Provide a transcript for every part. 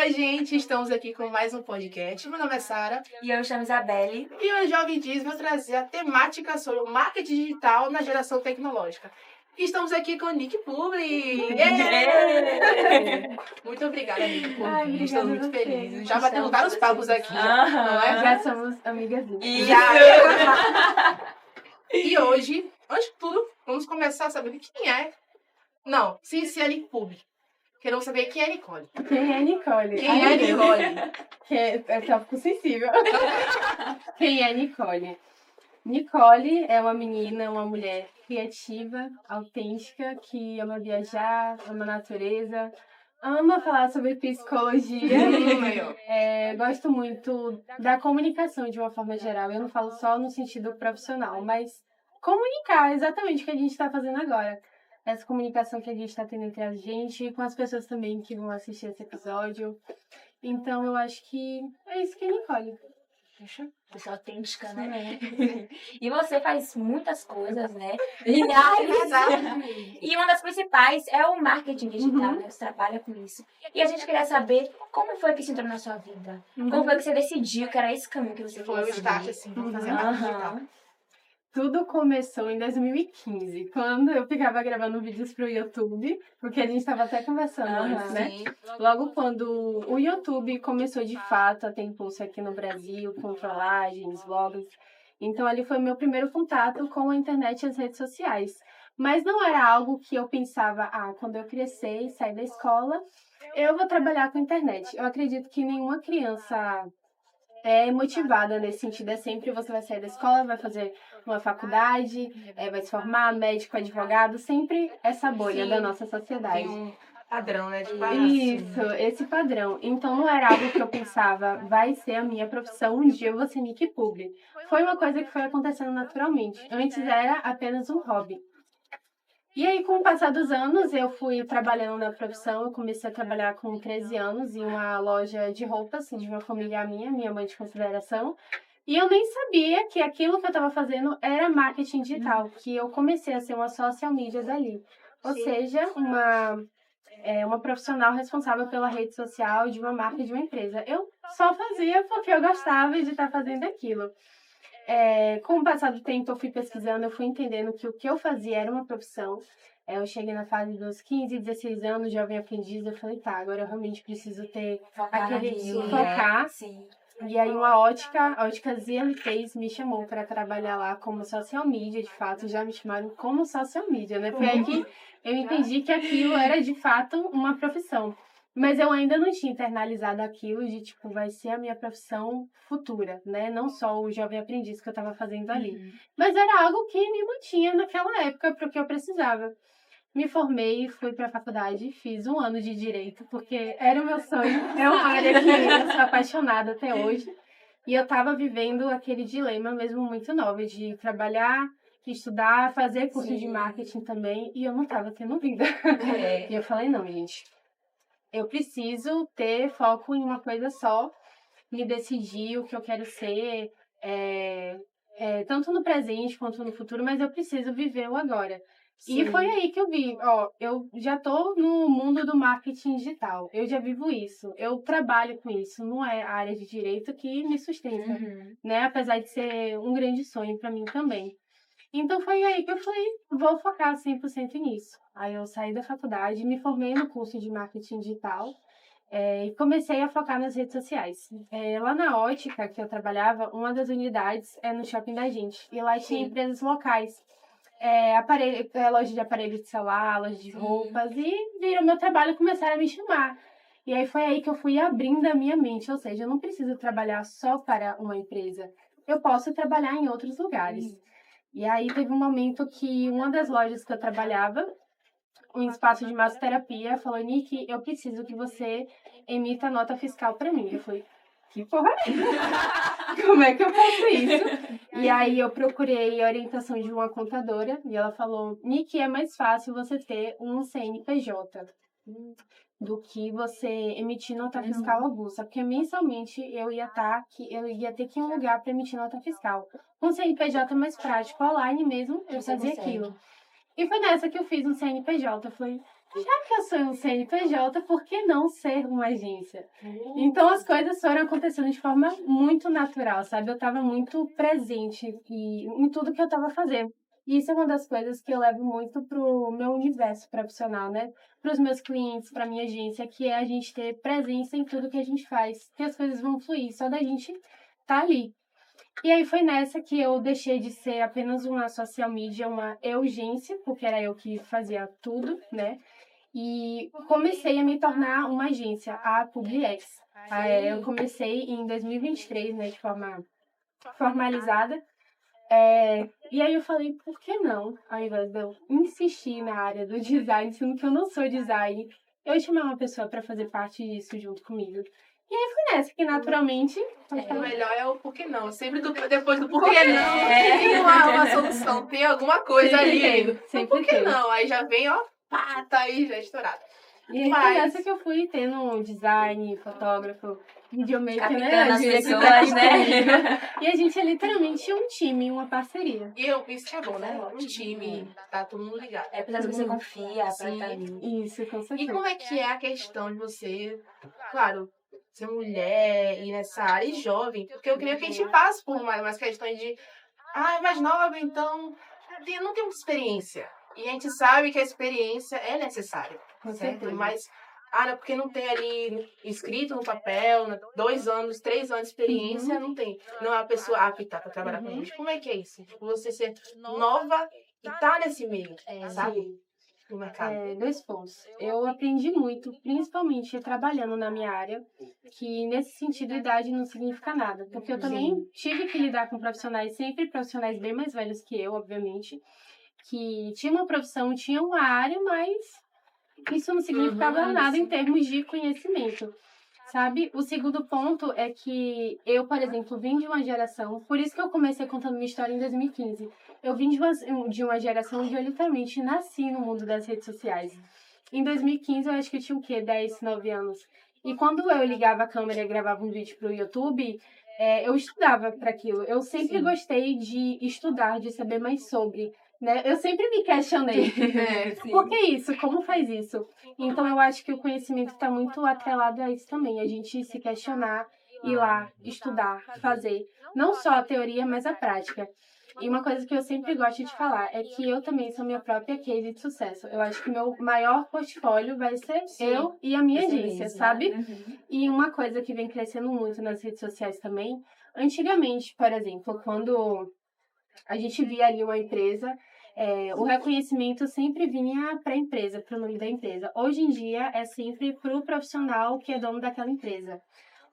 Oi, gente, estamos aqui com mais um podcast. Meu nome é Sara. E eu me chamo Isabelle. E hoje o Jovem Diz vai trazer a temática sobre o marketing digital na geração tecnológica. E estamos aqui com o Nick Publi. Muito obrigada, Nick Publi. Estamos muito felizes. Já batemos vários papos aqui, não é? Já somos amigas. E hoje, antes de tudo, vamos começar a saber quem é. Não, se é Nick Publi. Queremos saber quem é Nicole. Quem é Nicole? Quem é Nicole? É tópico sensível. Quem é Nicole? Nicole é uma menina, uma mulher criativa, autêntica, que ama viajar, ama a natureza, ama falar sobre psicologia. Gosto muito da comunicação de uma forma geral. Eu não falo só no sentido profissional, mas comunicar exatamente o que a gente está fazendo agora. Essa comunicação que a gente está tendo entre a gente e com as pessoas também que vão assistir esse episódio. Então, eu acho que é isso que é Nicole. Pessoa autêntica, né? E você faz muitas coisas, né? E uma das principais é o marketing digital, né? Você trabalha com isso. E a gente queria saber como foi que isso entrou na sua vida? Como foi que você decidiu que era esse caminho que você Foi o start, assim, vamos fazer marketing digital. Tudo começou em 2015, quando eu ficava gravando vídeos pro YouTube, porque a gente estava até conversando antes, né? Sim. Logo quando o YouTube começou de fato a ter impulso aqui no Brasil, com trollagens, blogs. Então ali foi o meu primeiro contato com a internet e as redes sociais. Mas não era algo que eu pensava, quando eu crescer e sair da escola, eu vou trabalhar com internet. Eu acredito que nenhuma criança é motivada nesse sentido. É sempre você vai sair da escola, vai fazer uma faculdade, vai se formar, médico, advogado, sempre essa bolha da nossa sociedade. Tem um padrão, né? Isso, esse padrão. Então não era algo que eu pensava, vai ser a minha profissão, um dia eu vou ser Nick Publi. Foi uma coisa que foi acontecendo naturalmente. Antes era apenas um hobby. E aí, com o passar dos anos, eu fui trabalhando na profissão. Eu comecei a trabalhar com 13 anos em uma loja de roupas de uma família minha mãe de consideração. E eu nem sabia que aquilo que eu estava fazendo era marketing digital, que eu comecei a ser uma social media dali. Ou seja, uma profissional responsável pela rede social de uma marca de uma empresa. Eu só fazia porque eu gostava de estar fazendo aquilo. Com o passar do tempo, eu fui pesquisando, eu fui entendendo que o que eu fazia era uma profissão. Eu cheguei na fase dos 15, 16 anos, jovem aprendiz, eu falei, agora eu realmente preciso ter focar. Sim. E aí a ótica ZLPs me chamou para trabalhar lá como social media, de fato, já me chamaram como social media, né? Foi aí que eu entendi que aquilo era de fato uma profissão. Mas eu ainda não tinha internalizado aquilo de, vai ser a minha profissão futura, né? Não só o jovem aprendiz que eu estava fazendo ali. Mas era algo que me mantinha naquela época para o que eu precisava. Me formei, fui para a faculdade, fiz 1 ano de Direito, porque era o meu sonho. É uma área que eu sou apaixonada até hoje. E eu estava vivendo aquele dilema mesmo muito nova, de trabalhar, estudar, fazer curso de marketing também, e eu não estava tendo vida. E eu falei, não, gente, eu preciso ter foco em uma coisa só, me decidir o que eu quero ser, tanto no presente quanto no futuro, mas eu preciso viver o agora. Sim. E foi aí que eu vi, eu já tô no mundo do marketing digital, eu já vivo isso, eu trabalho com isso, não é a área de direito que me sustenta, né? Apesar de ser um grande sonho para mim também. Então foi aí que eu falei, vou focar 100% nisso. Aí eu saí da faculdade, me formei no curso de marketing digital e comecei a focar nas redes sociais. Lá na ótica que eu trabalhava, uma das unidades é no shopping da gente. E lá tinha empresas locais. Loja de aparelho de celular, loja de roupas. E viram meu trabalho e começaram a me chamar. E aí foi aí que eu fui abrindo a minha mente. Ou seja, eu não preciso trabalhar só para uma empresa. Eu posso trabalhar em outros lugares. E aí teve um momento que uma das lojas que eu trabalhava, um espaço de massoterapia, falou, Nick, eu preciso que você emita nota fiscal para mim. Eu falei, que porra é? Como é que eu faço isso? E aí eu procurei a orientação de uma contadora e ela falou, Nick, é mais fácil você ter um CNPJ do que você emitir nota fiscal avulsa, porque mensalmente eu ia ter que ir em um lugar para emitir nota fiscal. Com CNPJ é mais prático, online mesmo, eu fazia aquilo. E foi nessa que eu fiz um CNPJ. Eu falei, já que eu sou um CNPJ, por que não ser uma agência? Então as coisas foram acontecendo de forma muito natural, sabe? Eu estava muito presente em tudo que eu estava fazendo. E isso é uma das coisas que eu levo muito pro meu universo profissional, né? Para os meus clientes, para minha agência, que é a gente ter presença em tudo que a gente faz, que as coisas vão fluir, só da gente tá ali. E aí foi nessa que eu deixei de ser apenas uma social media, uma urgência, porque era eu que fazia tudo, né? E comecei a me tornar uma agência, a Publix. Eu comecei em 2023, né, de forma formalizada. E aí eu falei, por que não, ao invés de eu insistir na área do design, sendo que eu não sou design, eu chamar uma pessoa para fazer parte disso junto comigo. E aí foi nessa que naturalmente... O melhor é o porquê não. Sempre depois do porquê não, tem uma solução, tem alguma coisa ali. Sempre Por que tem. não? Aí já vem, ó, pá, tá aí já estourado. E aí foi nessa que eu fui tendo um design, fotógrafo, videomaker, né? Captando A as Júlia que tá pessoas, aqui né? comigo. E a gente é literalmente um time, uma parceria. E isso que é bom, né? Um time, tá todo mundo ligado. É pessoas que você confia pra Sim. estar ali. Isso, com E certeza. como é que é a questão de você, claro, ser mulher e nessa área e jovem? Porque eu creio que a gente passa por umas questões de, é mais nova, então não tem muita experiência. E a gente sabe que a experiência é necessária, Com certo? certeza. Mas, não, porque não tem ali escrito no papel, 2 anos, 3 anos de experiência, não tem. Não é uma pessoa apta para trabalhar com a gente. Como é que é isso? Tipo, você ser nova e tá nesse meio, sabe? No mercado. 2 pontos. Eu aprendi muito, principalmente trabalhando na minha área, que nesse sentido idade não significa nada. Porque eu também tive que lidar com profissionais, sempre profissionais bem mais velhos que eu, obviamente, que tinham uma profissão, tinham uma área, mas isso não significava nada em termos de conhecimento. Sabe? O segundo ponto é que eu, por exemplo, vim de uma geração, por isso que eu comecei contando minha história em 2015. Eu vim de uma geração onde eu literalmente nasci no mundo das redes sociais. Em 2015, eu acho que eu tinha o quê? 10, 9 anos. E quando eu ligava a câmera e gravava um vídeo para o YouTube, eu estudava para aquilo. Eu sempre gostei de estudar, de saber mais sobre. Né? Eu sempre me questionei. Por que isso? Como faz isso? Então, eu acho que o conhecimento está muito atrelado a isso também. A gente se questionar, ir lá, estudar, fazer. Não só a teoria, mas a prática. E uma coisa que eu sempre gosto de falar é que eu também sou minha própria case de sucesso. Eu acho que meu maior portfólio vai ser eu e a minha agência, sabe? E uma coisa que vem crescendo muito nas redes sociais também, antigamente, por exemplo, quando a gente via ali uma empresa, o reconhecimento sempre vinha para a empresa, para o nome da empresa. Hoje em dia é sempre para o profissional que é dono daquela empresa.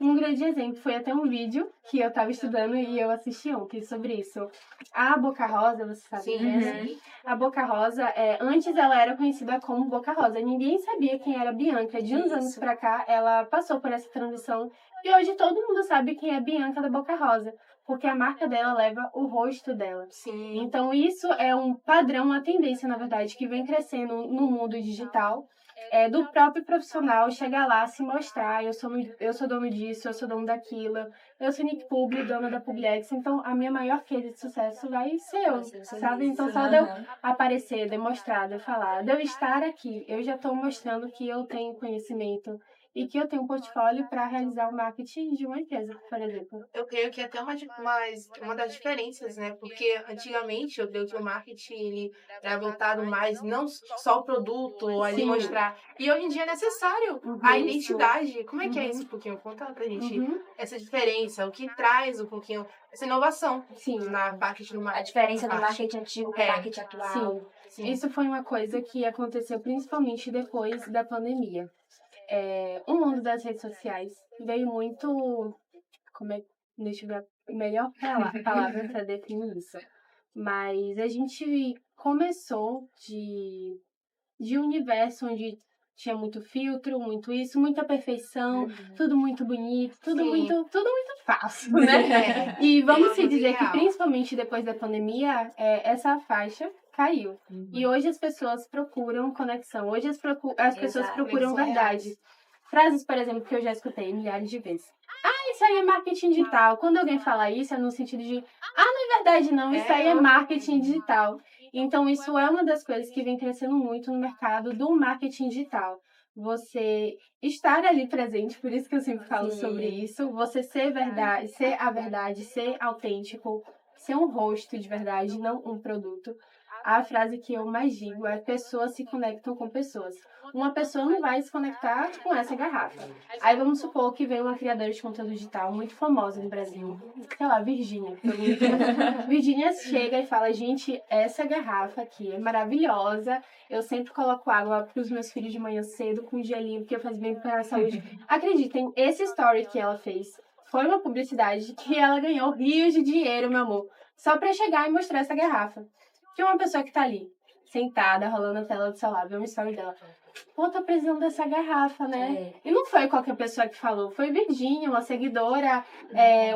Um grande exemplo foi até um vídeo que eu estava estudando e eu assisti ontem sobre isso. A Boca Rosa, você sabe, né? A Boca Rosa, antes ela era conhecida como Boca Rosa. Ninguém sabia quem era a Bianca. De uns anos pra cá, ela passou por essa transição. E hoje todo mundo sabe quem é a Bianca da Boca Rosa. Porque a marca dela leva o rosto dela. Sim. Então isso é um padrão, uma tendência, na verdade, que vem crescendo no mundo digital. Do próprio profissional chegar lá, se mostrar, eu sou dono disso, eu sou dono daquilo, eu sou Nick Publi, dona da Publix, então a minha maior case de sucesso vai ser eu, sabe? Então só de eu aparecer, demonstrar, de eu falar, de eu estar aqui, eu já estou mostrando que eu tenho conhecimento e que eu tenho um portfólio para realizar o marketing de uma empresa, por exemplo. Eu creio que é até uma das diferenças, né? Porque antigamente eu creio que o marketing ele era voltado mais não só o produto, ali mostrar. E hoje em dia é necessário a identidade. Como é que é isso um pouquinho? Conta pra gente essa diferença, o que traz um pouquinho, essa inovação na marketing do marketing. A diferença do marketing antigo com o marketing atual. Sim. Isso foi uma coisa que aconteceu principalmente depois da pandemia. O mundo das redes sociais veio muito... Deixa eu ver a melhor palavra para definir isso. Mas a gente começou de um universo onde tinha muito filtro, muito isso, muita perfeição, tudo muito bonito, tudo muito fácil, né? E vamos se dizer que principalmente depois da pandemia, essa faixa caiu. E hoje as pessoas procuram conexão, hoje as pessoas procuram verdade. Frases, por exemplo, que eu já escutei milhares de vezes. Isso aí é marketing digital. Quando alguém fala isso, é no sentido de, não é verdade não, isso aí é marketing digital. Então, isso é uma das coisas que vem crescendo muito no mercado do marketing digital. Você estar ali presente, por isso que eu sempre falo sobre isso, você ser verdade, ser a verdade, ser autêntico, ser um rosto de verdade, não um produto. A frase que eu mais digo é: pessoas se conectam com pessoas. Uma pessoa não vai se conectar com essa garrafa. Aí vamos supor que vem uma criadora de conteúdo digital muito famosa no Brasil, sei lá, Virgínia. Virgínia chega e fala: gente, essa garrafa aqui é maravilhosa. Eu sempre coloco água para os meus filhos de manhã cedo com gelinho, porque faz bem para a saúde. Acreditem, esse story que ela fez foi uma publicidade que ela ganhou rios de dinheiro, meu amor, só para chegar e mostrar essa garrafa. Que uma pessoa que tá ali, sentada, rolando a tela do celular, vê uma story dela: pô, tô precisando dessa garrafa, né? E não foi qualquer pessoa que falou, foi Virgínia, uma seguidora,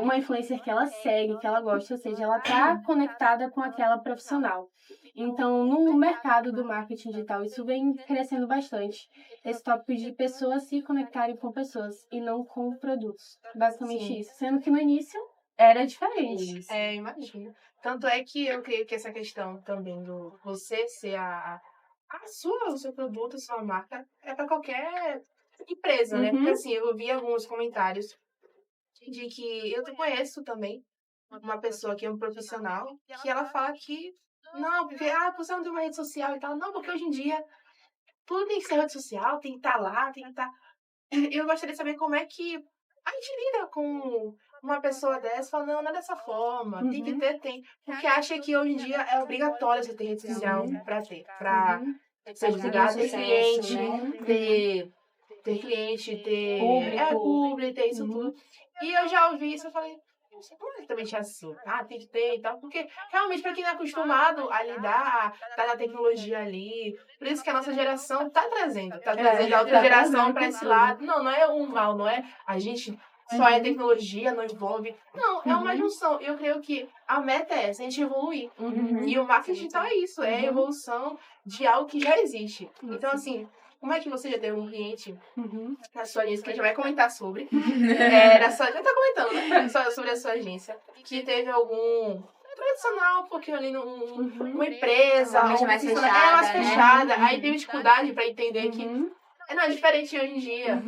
uma influencer que ela segue, que ela gosta, ou seja, ela tá conectada com aquela profissional. Então, no mercado do marketing digital, isso vem crescendo bastante. Esse tópico de pessoas se conectarem com pessoas e não com produtos. Basicamente isso. Sendo que no início era diferente. Imagino. Tanto é que eu creio que essa questão também do você ser o seu produto, a sua marca, é para qualquer empresa, né? Porque assim, eu vi alguns comentários de que eu conheço também uma pessoa que é um profissional, que ela fala que não, porque você não tem uma rede social e tal. Não, porque hoje em dia tudo tem que ser rede social, tem que estar lá, tem que estar. Eu gostaria de saber como é que a gente lida com uma pessoa dessa, falando: não é dessa forma, tem que ter, tem. Porque acha que hoje em dia é obrigatório você ter rede social para ter, para ser divulgado, ter cliente, ter cliente, ter público, ter isso tudo. E eu já ouvi isso, eu falei: como é que também tinha assim? Tem que ter e tal. Porque realmente, para quem não é acostumado a lidar, tá na tecnologia ali. Por isso que a nossa geração tá trazendo a outra geração para esse lado. Não é um mal, não é a gente só é tecnologia, não envolve. Não, é uma junção. Eu creio que a meta é essa, a gente evoluir. E o marketing digital é isso, é a evolução de algo que já existe. Então, assim, como é que você já teve um cliente na sua agência, que a gente vai comentar sobre, já tá comentando, né? Sobre a sua agência, que teve algum tradicional, um pouquinho ali numa empresa, mais mais fechada, aí teve dificuldade para entender que não é diferente hoje em dia.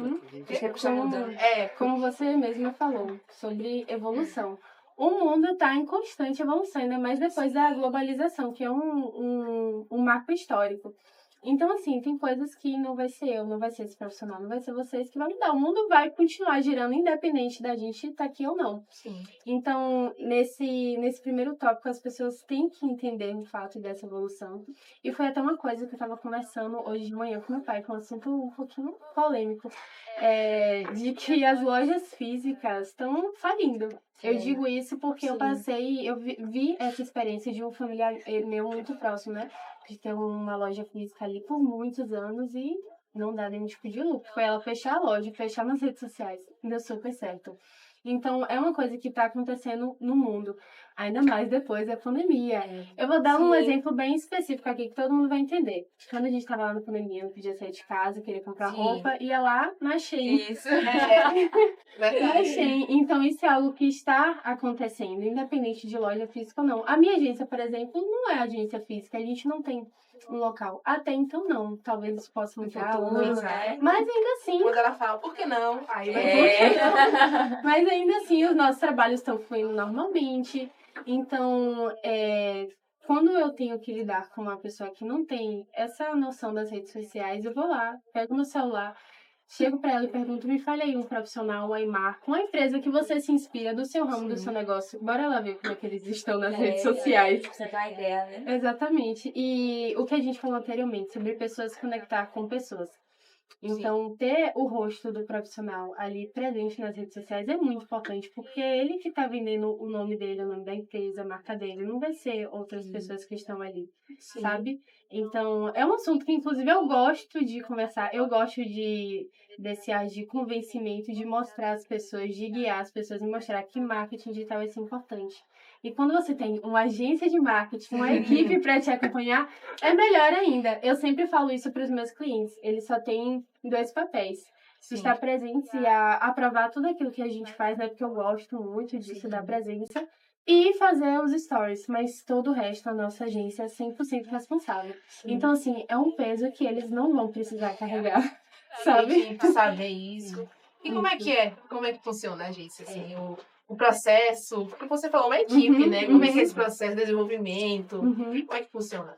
Como você mesma falou, sobre evolução. O mundo está em constante evolução, ainda mais depois da globalização, que é um marco histórico. Então, assim, tem coisas que não vai ser eu, não vai ser esse profissional, não vai ser vocês que vão mudar. O mundo vai continuar girando, independente da gente estar aqui ou não. Sim. Então, nesse primeiro tópico, as pessoas têm que entender o fato dessa evolução. E foi até uma coisa que eu estava conversando hoje de manhã com meu pai, com um assunto um pouquinho polêmico, de que as lojas físicas estão falindo. Eu digo isso porque eu vi essa experiência de um familiar meu muito próximo, né? De ter uma loja física ali por muitos anos e não dá nenhum tipo de lucro. Foi ela fechar a loja, fechar nas redes sociais. Deu super certo. Então, é uma coisa que está acontecendo no mundo, ainda mais depois da pandemia. Eu vou dar um exemplo bem específico aqui que todo mundo vai entender. Quando a gente estava lá na pandemia, não podia sair de casa, queria comprar roupa, ia lá na Shein. Isso. Na Shein. Então, isso é algo que está acontecendo, independente de loja física ou não. A minha agência, por exemplo, não é agência física, a gente não tem um local. Até então, não. Talvez isso possa mudar. Mas ainda assim... Quando ela fala, por que não? Aí vai Mas ainda assim, os nossos trabalhos estão fluindo normalmente. Então, quando eu tenho que lidar com uma pessoa que não tem essa noção das redes sociais, eu vou lá, pego meu celular, chego para ela e pergunto: me fale aí um profissional, uma marca, uma empresa que você se inspira do seu ramo, do seu negócio. Bora lá ver como é que eles estão nas redes sociais. Você dá uma ideia, né? Exatamente. E o que a gente falou anteriormente, sobre pessoas se conectar com pessoas. Então, ter o rosto do profissional ali presente nas redes sociais é muito importante, porque é ele que está vendendo o nome dele, o nome da empresa, a marca dele, não vai ser outras pessoas que estão ali, sabe? Então, é um assunto que, inclusive, eu gosto de conversar, eu gosto desse ar de convencimento, de mostrar às pessoas, de guiar as pessoas e mostrar que marketing digital é importante. E quando você tem uma agência de marketing, uma equipe para te acompanhar, é melhor ainda. Eu sempre falo isso para os meus clientes. Eles só têm 2 papéis: estar presentes e a aprovar tudo aquilo que a gente faz, né? Porque eu gosto muito disso, da presença. E fazer os stories, mas todo o resto, a nossa agência é 100% responsável. Então, assim, é um peso que eles não vão precisar carregar, sabe? Tem que saber isso. E como é que é? Como é que funciona a agência, assim, o processo? Porque você falou uma equipe, né? Como é que é esse processo de desenvolvimento? Como é que funciona?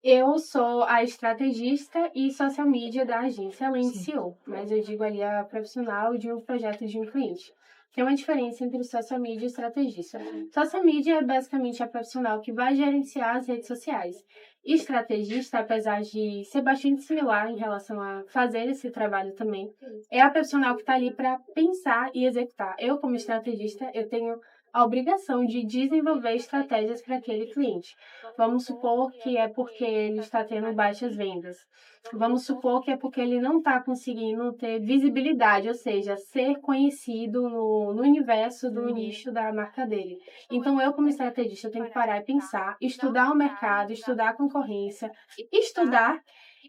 Eu sou a estrategista e social media da agência, além de CEO, mas eu digo ali a profissional de um projeto de um cliente. Tem uma diferença entre social media e estrategista. Social media é basicamente a profissional que vai gerenciar as redes sociais. E estrategista, apesar de ser bastante similar em relação a fazer esse trabalho também, é a profissional que está ali para pensar e executar. Eu, como estrategista, eu tenho a obrigação de desenvolver estratégias para aquele cliente. Vamos supor que é porque ele está tendo baixas vendas. Vamos supor que é porque ele não está conseguindo ter visibilidade, ou seja, ser conhecido no universo do nicho da marca dele. Então, eu, como estrategista, tenho que parar e pensar, estudar o mercado, estudar a concorrência, estudar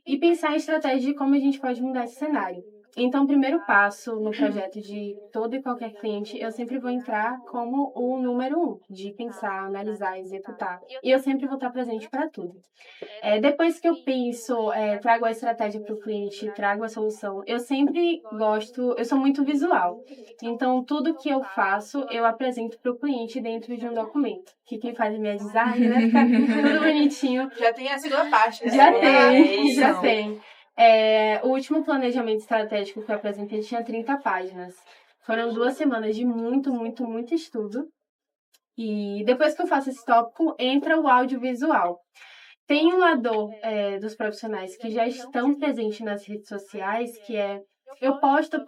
e pensar em estratégia de como a gente pode mudar esse cenário. Então, o primeiro passo no projeto de todo e qualquer cliente, eu sempre vou entrar como o número 1, de pensar, analisar, executar. E eu sempre vou estar presente para tudo. Depois que eu penso, trago a estratégia para o cliente, trago a solução, eu sempre gosto, eu sou muito visual. Então, tudo que eu faço, eu apresento para o cliente dentro de um documento. Que quem faz a minha design, né? Fica tudo bonitinho. Já tem a segunda parte, né? Já tem. O último planejamento estratégico que eu apresentei tinha 30 páginas. Foram 2 semanas de muito, muito, muito estudo. E depois que eu faço esse tópico, entra o audiovisual. Tem um lado dos profissionais que já estão presentes nas redes sociais, que é eu posto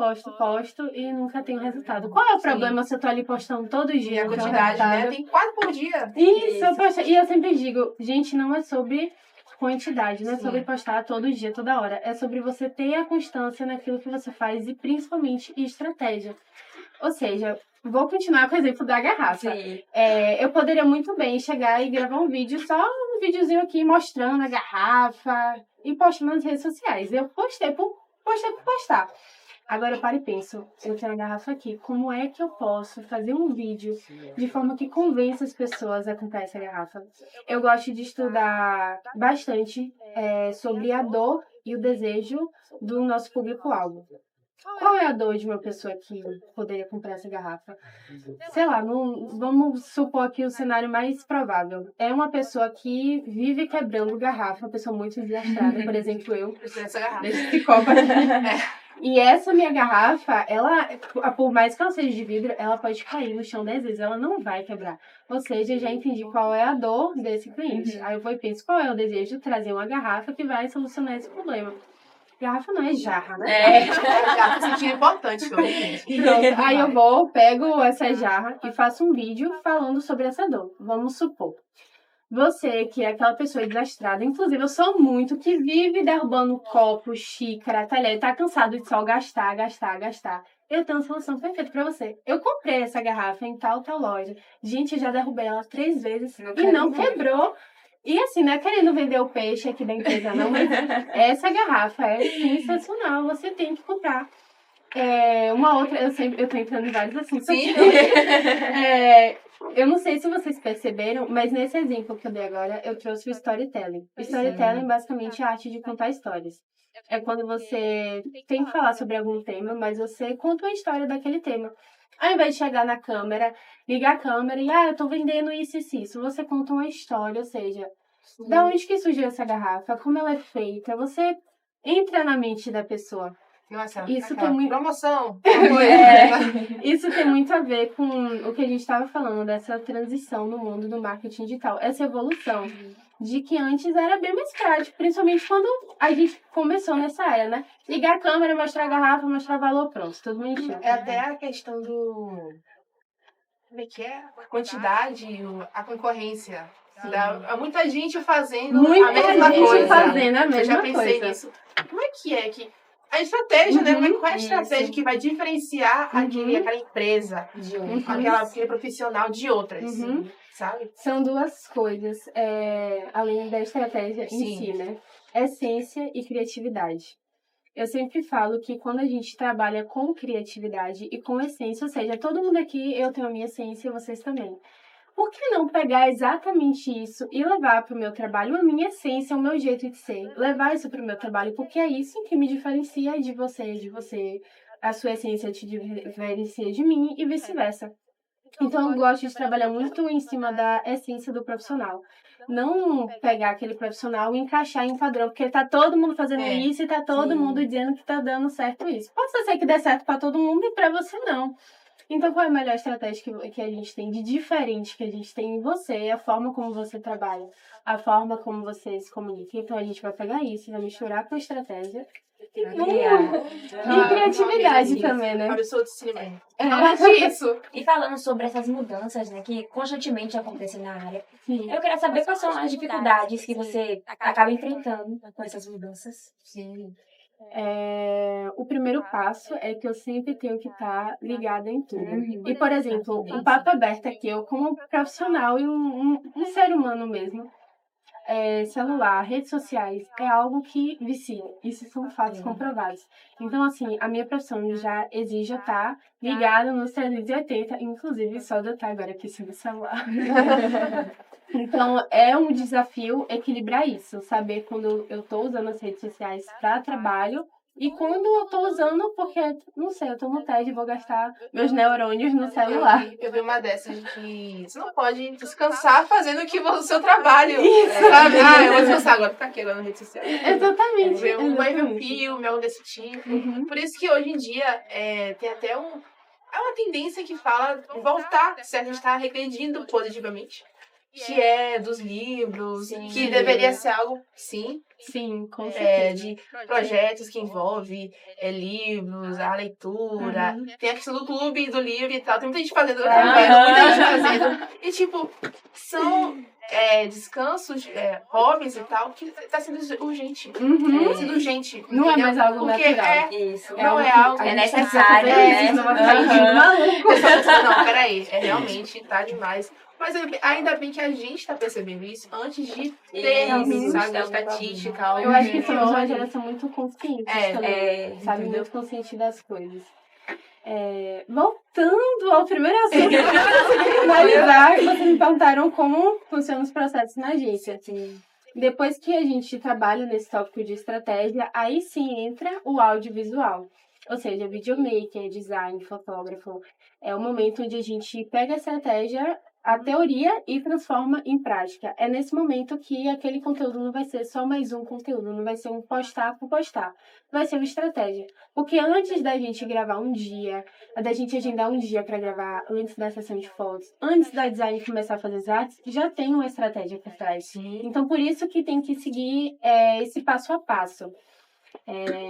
e nunca tenho resultado. Qual é o problema se eu tô ali postando todo dia? E a quantidade, né? Tem 4 por dia. Isso, e eu sempre digo, gente, não é sobre quantidade, não é sobre postar todo dia, toda hora. É sobre você ter a constância naquilo que você faz e principalmente estratégia. Ou seja, vou continuar com o exemplo da garrafa. Eu poderia muito bem chegar e gravar um vídeo, só um videozinho aqui mostrando a garrafa e postando nas redes sociais. Eu postei por postar. Agora eu paro e penso, eu tenho a garrafa aqui, como é que eu posso fazer um vídeo de forma que convença as pessoas a comprar essa garrafa? Eu gosto de estudar bastante sobre a dor e o desejo do nosso público-alvo. Qual é a dor de uma pessoa que poderia comprar essa garrafa? Sei lá, vamos supor aqui o cenário mais provável. É uma pessoa que vive quebrando garrafa, uma pessoa muito desastrada, por exemplo, eu. Essa garrafa. Desse copo aqui. E essa minha garrafa, ela, por mais que ela seja de vidro, ela pode cair no chão 10 vezes, ela não vai quebrar. Ou seja, eu já entendi qual é a dor desse cliente. Aí eu vou e penso, qual é o desejo de trazer uma garrafa que vai solucionar esse problema. Garrafa não é jarra, né? Garrafa é um sentido importante. Pronto, aí eu pego essa jarra e faço um vídeo falando sobre essa dor. Vamos supor. Você, que é aquela pessoa desastrada, inclusive eu sou muito, que vive derrubando copo, xícara, talher, tá cansado de só gastar. Eu tenho uma solução perfeita pra você. Eu comprei essa garrafa em tal loja. Gente, eu já derrubei ela 3 vezes e não quebrou. E assim, não é querendo vender o peixe aqui da empresa, não, mas essa garrafa é sensacional, você tem que comprar. Uma outra, eu tô entrando em vários assuntos. Sim. Eu não sei se vocês perceberam, mas nesse exemplo que eu dei agora, eu trouxe o storytelling. O storytelling basicamente é a arte de contar histórias. É quando você tem que falar sobre algum tema, mas você conta uma história daquele tema. Ao invés de chegar na câmera, ligar a câmera e, eu tô vendendo isso e isso. Você conta uma história, ou seja, da onde que surgiu essa garrafa, como ela é feita. Você entra na mente da pessoa. Nossa, isso tem muito... promoção. Isso tem muito a ver com o que a gente estava falando, dessa transição no mundo do marketing digital. Essa evolução de que antes era bem mais prático, principalmente quando a gente começou nessa área, né? Ligar a câmera, mostrar a garrafa, mostrar valor, pronto, tudo bonitinho. É até a questão do... Como é que é? A quantidade, a concorrência. Há muita gente fazendo a mesma coisa. Eu já pensei nisso. Como é que a estratégia, né? Qual é a estratégia que vai diferenciar aquela empresa, aquele profissional de outras, sabe? São 2 coisas, além da estratégia em si, né? Essência e criatividade. Eu sempre falo que quando a gente trabalha com criatividade e com essência, ou seja, todo mundo aqui, eu tenho a minha essência e vocês também. Por que não pegar exatamente isso e levar para o meu trabalho a minha essência, o meu jeito de ser? Levar isso para o meu trabalho, porque é isso que me diferencia de você. A sua essência te diferencia de mim e vice-versa. Então, eu gosto de trabalhar muito em cima da essência do profissional. Não pegar aquele profissional e encaixar em um padrão, porque tá todo mundo fazendo isso e tá todo mundo dizendo que tá dando certo isso. Pode ser que dê certo para todo mundo e para você não. Então, qual é a melhor estratégia que a gente tem de diferente que a gente tem em você? A forma como você trabalha, a forma como você se comunica. Então, a gente vai pegar isso, vai misturar com a estratégia. E criatividade também, né? Absurdo cinema. Eu isso. E falando sobre essas mudanças, né, que constantemente acontecem na área, eu queria saber quais são as dificuldades que você acaba enfrentando com essas mudanças. Sim. O primeiro passo é que eu sempre tenho que estar ligada em tudo. E, por exemplo, um papo aberto aqui, eu como profissional e um ser humano mesmo, celular, redes sociais, é algo que vicia. Isso são fatos comprovados. Então, assim, a minha profissão já exige eu estar ligada nos 380, inclusive só de eu estar agora aqui sobre o celular. Então, é um desafio equilibrar isso, saber quando eu estou usando as redes sociais para trabalho e quando eu estou usando porque, não sei, eu estou no TED e vou gastar meus neurônios no celular. Eu vi uma dessas que você não pode descansar fazendo o seu trabalho. Isso. Sabe? Eu vou descansar agora, ficar aqui agora na rede social. Exatamente. Ver um filme, algo desse tipo. Por isso que hoje em dia tem até é uma tendência que fala voltar, se a gente está regredindo positivamente. Que é dos livros, que deveria ser algo, sim, com certeza. de projetos que envolvem livros, a leitura. Tem a questão do clube do livro e tal. Tem muita gente fazendo, muita gente fazendo. E, tipo, são descansos, hobbies e tal, que tá sendo urgente. Tá sendo urgente. Não é mais algo porque natural. Isso. Não é algo é necessário, né? Não vai ficar de maluco. Não, peraí. Realmente tá demais. Mas ainda bem que a gente tá percebendo isso antes de ter, sabe, a estatística. Eu acho que somos uma geração muito consciente também, sabe? Muito consciente das coisas. Voltando ao primeiro assunto, para finalizar, vocês me perguntaram como funcionam os processos na agência. Depois que a gente trabalha nesse tópico de estratégia, aí sim entra o audiovisual. Ou seja, videomaker, design, fotógrafo. É o momento onde a gente pega a estratégia, a teoria e transforma em prática. É nesse momento que aquele conteúdo não vai ser só mais um conteúdo, não vai ser um postar por postar. Vai ser uma estratégia. Porque antes da gente gravar um dia, da gente agendar um dia para gravar, antes da sessão de fotos, antes da design começar a fazer as artes, já tem uma estratégia por trás. Então, por isso que tem que seguir esse passo a passo.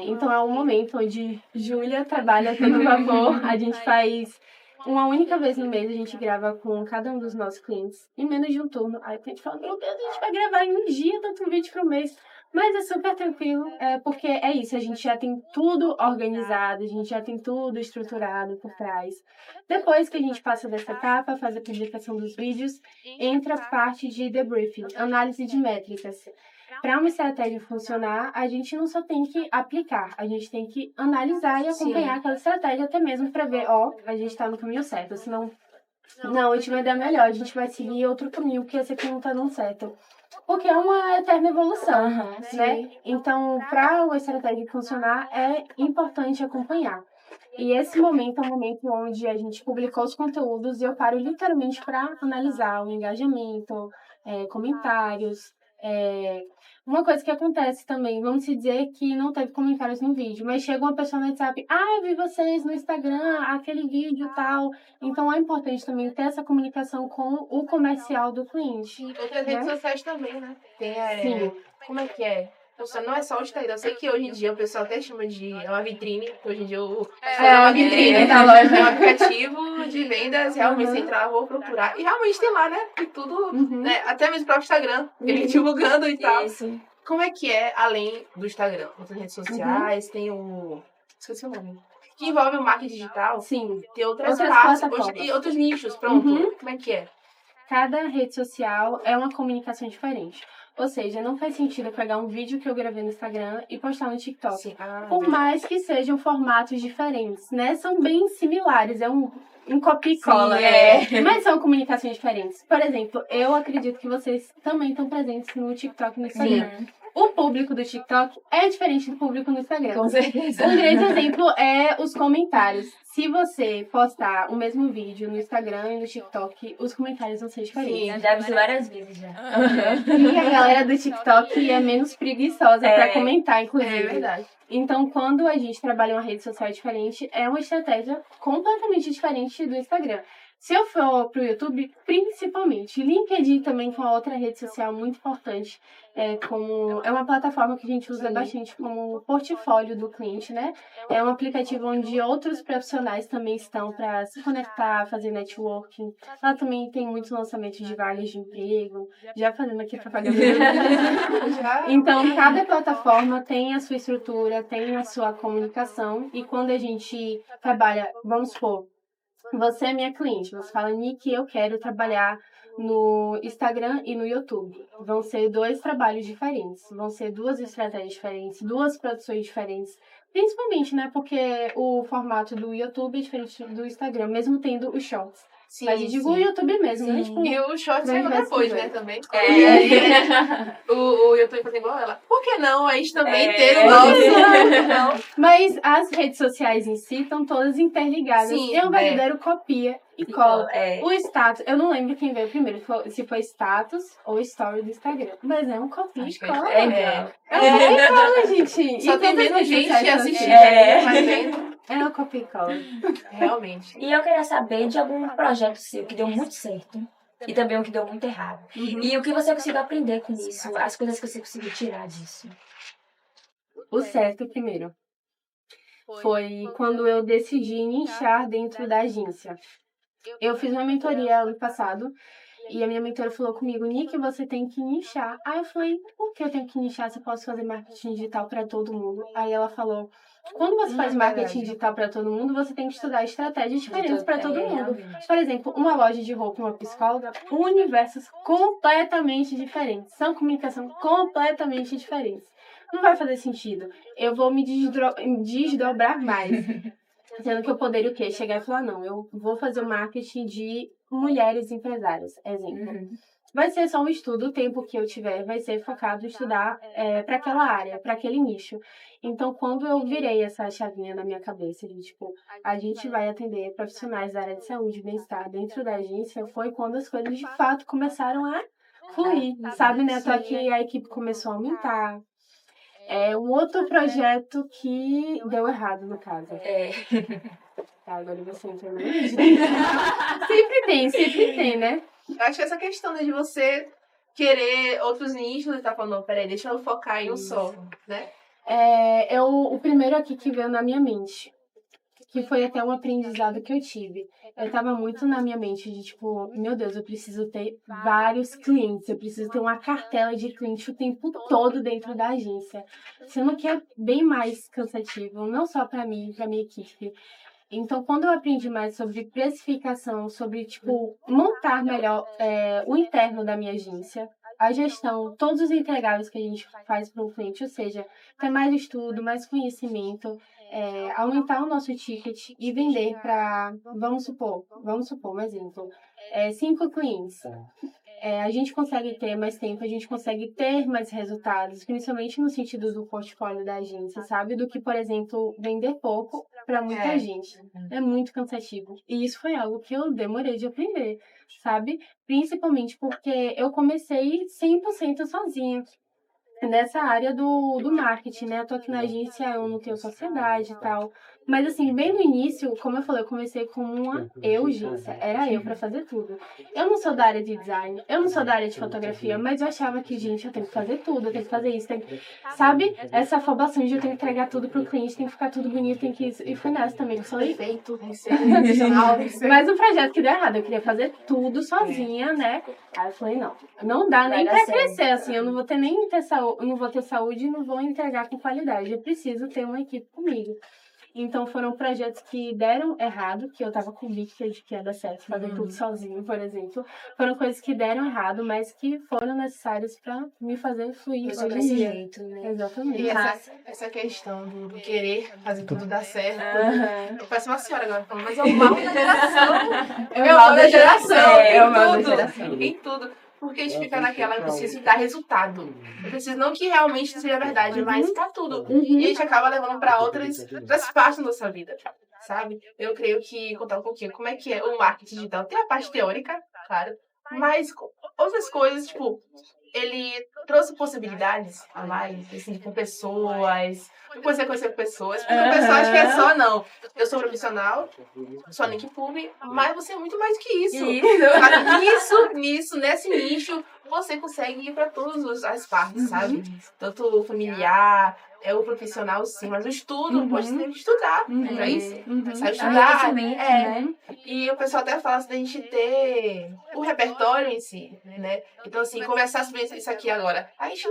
Então, é um momento onde Júlia trabalha todo vapor, a gente faz... Uma única vez no mês a gente grava com cada um dos nossos clientes, em menos de um turno. Aí a gente fala, meu Deus, a gente vai gravar em um dia, tanto vídeo por mês. Mas é super tranquilo, porque é isso, a gente já tem tudo organizado, a gente já tem tudo estruturado por trás. Depois que a gente passa dessa etapa, faz a publicação dos vídeos, entra a parte de debriefing, análise de métricas. Para uma estratégia funcionar, a gente não só tem que aplicar, a gente tem que analisar e acompanhar aquela estratégia até mesmo para ver, a gente está no caminho certo, senão, não, a gente vai dar melhor, a gente vai seguir outro caminho, porque esse aqui não está dando certo. Porque é uma eterna evolução, né? Então, para uma estratégia funcionar, é importante acompanhar. E esse momento é um momento onde a gente publicou os conteúdos e eu paro literalmente para analisar o engajamento, comentários. Uma coisa que acontece também, vamos dizer que não teve comentários no vídeo, mas chega uma pessoa no WhatsApp, eu vi vocês no Instagram, aquele vídeo e tal. Então é importante também ter essa comunicação com o comercial do cliente. Outras redes sociais também, né? Sim. Como é que é? Não é só o Instagram. Eu sei que hoje em dia o pessoal até chama de uma vitrine. Hoje em dia é uma vitrine da loja. É um aplicativo de vendas. Realmente você entrar, vou procurar. E realmente tem lá, né? Tem tudo, né? Até mesmo o próprio Instagram. Ele divulgando e tal. Isso. Como é que é além do Instagram? Outras redes sociais, tem esqueci o nome. Que envolve o marketing digital. Sim. Tem outras plataformas. partes. E outros nichos, pronto. Como é que é? cada rede social é uma comunicação diferente. Ou seja, não faz sentido eu pegar um vídeo que eu gravei no Instagram e postar no TikTok. Sim. Por mais que sejam formatos diferentes, né? São bem similares, é um copia e cola, mas são comunicações diferentes. Por exemplo, eu acredito que vocês também estão presentes no TikTok e no Instagram. Sim. O público do TikTok é diferente do público no Instagram. Com certeza. Um grande exemplo é os comentários. Se você postar o mesmo vídeo no Instagram e no TikTok, os comentários vão ser diferentes. Eu já vi várias vezes já. E a galera do TikTok é menos preguiçosa pra comentar, inclusive. É verdade. Então, quando a gente trabalha uma rede social diferente, é uma estratégia completamente diferente do Instagram. Se eu for pro YouTube, principalmente. LinkedIn também foi uma outra rede social muito importante. É uma plataforma que a gente usa bastante como portfólio do cliente, né? É um aplicativo onde outros profissionais também estão para se conectar, fazer networking. Lá também tem muitos lançamentos de vagas de emprego. Já fazendo aqui propaganda. Então, cada plataforma tem a sua estrutura, tem a sua comunicação. E quando a gente trabalha, vamos supor, você é minha cliente, você fala, Nick, eu quero trabalhar no Instagram e no YouTube. Vão ser 2 trabalhos diferentes, vão ser 2 estratégias diferentes, 2 produções diferentes. Principalmente, né, porque o formato do YouTube é diferente do Instagram, mesmo tendo os shorts. Sim, Mas eu digo o YouTube mesmo, né? Tipo, e o short saiu vai depois, se né, ver. também. E aí, o YouTube fazendo igual ela. Por que não a gente também ter o nosso? Mas as redes sociais em si estão todas interligadas. Sim, É um verdadeiro copia e cola. É. O status, eu não lembro quem veio primeiro, se foi status ou story do Instagram. Mas é um copia e cola. É igual. É um copia e cola, gente. Só E tem todas as menos redes gente sociais são assistindo, assim. mas vendo. É um copia e cola. Realmente. E eu queria saber de algum projeto seu que deu muito certo e também o que deu muito errado. E o que você conseguiu aprender com isso, as coisas que você conseguiu tirar disso. O certo primeiro foi quando eu decidi nichar dentro da agência. Eu fiz uma mentoria ano passado e a minha mentora falou comigo, Nick, você tem que nichar. Aí eu falei, por que eu tenho que nichar se eu posso fazer marketing digital para todo mundo? Aí ela falou, quando você faz marketing digital para todo mundo, você tem que estudar estratégias diferentes para todo mundo. Por exemplo, uma loja de roupa e uma psicóloga, universos completamente diferentes. São comunicação completamente diferentes. Não vai fazer sentido. Eu vou me desdobrar mais. Sendo que eu poderia o quê? Chegar e falar, não, eu vou fazer o marketing de mulheres empresárias, exemplo. Vai ser só um estudo, o tempo que eu tiver vai ser focado em estudar para aquela área, para aquele nicho. Então, quando eu virei essa chavinha na minha cabeça de, tipo, a gente vai atender profissionais da área de saúde e bem-estar dentro da agência, foi quando as coisas de fato começaram a fluir, sabe, né? Só que a equipe começou a aumentar. É um outro projeto que deu errado, no caso. Tá, agora você entrou no Sempre tem, né? Eu acho que essa questão de você querer outros nichos e tá falando, não, peraí, deixa eu focar em um só, né? O primeiro aqui que veio na minha mente, que foi até um aprendizado que eu tive. Eu tava muito na minha mente de, tipo, meu Deus, eu preciso ter vários clientes, eu preciso ter uma cartela de clientes o tempo todo dentro da agência. Sendo que é bem mais cansativo, não só pra mim, pra minha equipe. Então, quando eu aprendi mais sobre precificação, sobre, tipo, montar melhor o interno da minha agência, a gestão, todos os entregáveis que a gente faz para o cliente, ou seja, ter mais estudo, mais conhecimento, aumentar o nosso ticket e vender para, vamos supor, um exemplo, 5 clientes. A gente consegue ter mais tempo, a gente consegue ter mais resultados, principalmente no sentido do portfólio da agência, sabe? Do que, por exemplo, vender pouco para muita gente. É muito cansativo. E isso foi algo que eu demorei de aprender, sabe? Principalmente porque eu comecei 100% sozinha nessa área do marketing, né? Eu tô aqui na agência, eu não tenho sociedade e tal. Mas, assim, bem no início, como eu falei, eu comecei como uma agência. Era eu pra fazer tudo. Eu não sou da área de design, eu não sou da área de fotografia, mas eu achava que, gente, eu tenho que fazer tudo, eu tenho que fazer isso, sabe? Essa afobação de eu tenho que entregar tudo pro cliente, tem que ficar tudo bonito, tem que isso. E foi nessa também que eu falei. Feito, profissional, Mas um projeto que deu errado, eu queria fazer tudo sozinha, né? Aí eu falei, não dá nem pra crescer, assim, eu não vou ter nem ter saúde, eu não vou ter saúde e não vou entregar com qualidade. Eu preciso ter uma equipe comigo. Então foram projetos que deram errado, que eu tava convicta de que ia dar certo, fazer tudo sozinho, por exemplo. Foram coisas que deram errado, mas que foram necessárias pra me fazer fluir Seu hoje em dia. crescimento, né? Exatamente. E Massa. essa questão do querer fazer tudo dar certo. Aham. Eu pareço uma senhora agora falando, mas é o mal da geração. É o mal da geração. É o mal da em tudo, geração. em tudo. Porque a gente fica naquela, eu preciso dar resultado. Eu preciso não que realmente seja verdade, mas pra tudo. E a gente acaba levando pra outras partes da nossa vida, sabe? Eu creio que, contar um pouquinho, como é que é o marketing digital? Tem a parte teórica, claro, mas outras coisas, tipo, ele trouxe possibilidades a mais, assim, com pessoas, você conhecer pessoas, porque o pessoal acha que é só, não. Eu sou profissional, sou a Nick Pub, mas você é muito mais que isso. Sabe? Nesse nicho, você consegue ir pra todas as partes, sabe? Tanto o familiar, o profissional, sim, mas o estudo, poxa, você tem que estudar, não é isso? Sabe estudar, né? e o pessoal até fala assim, da gente ter o repertório em si, né? Então, assim, conversar sobre isso aqui agora. A gente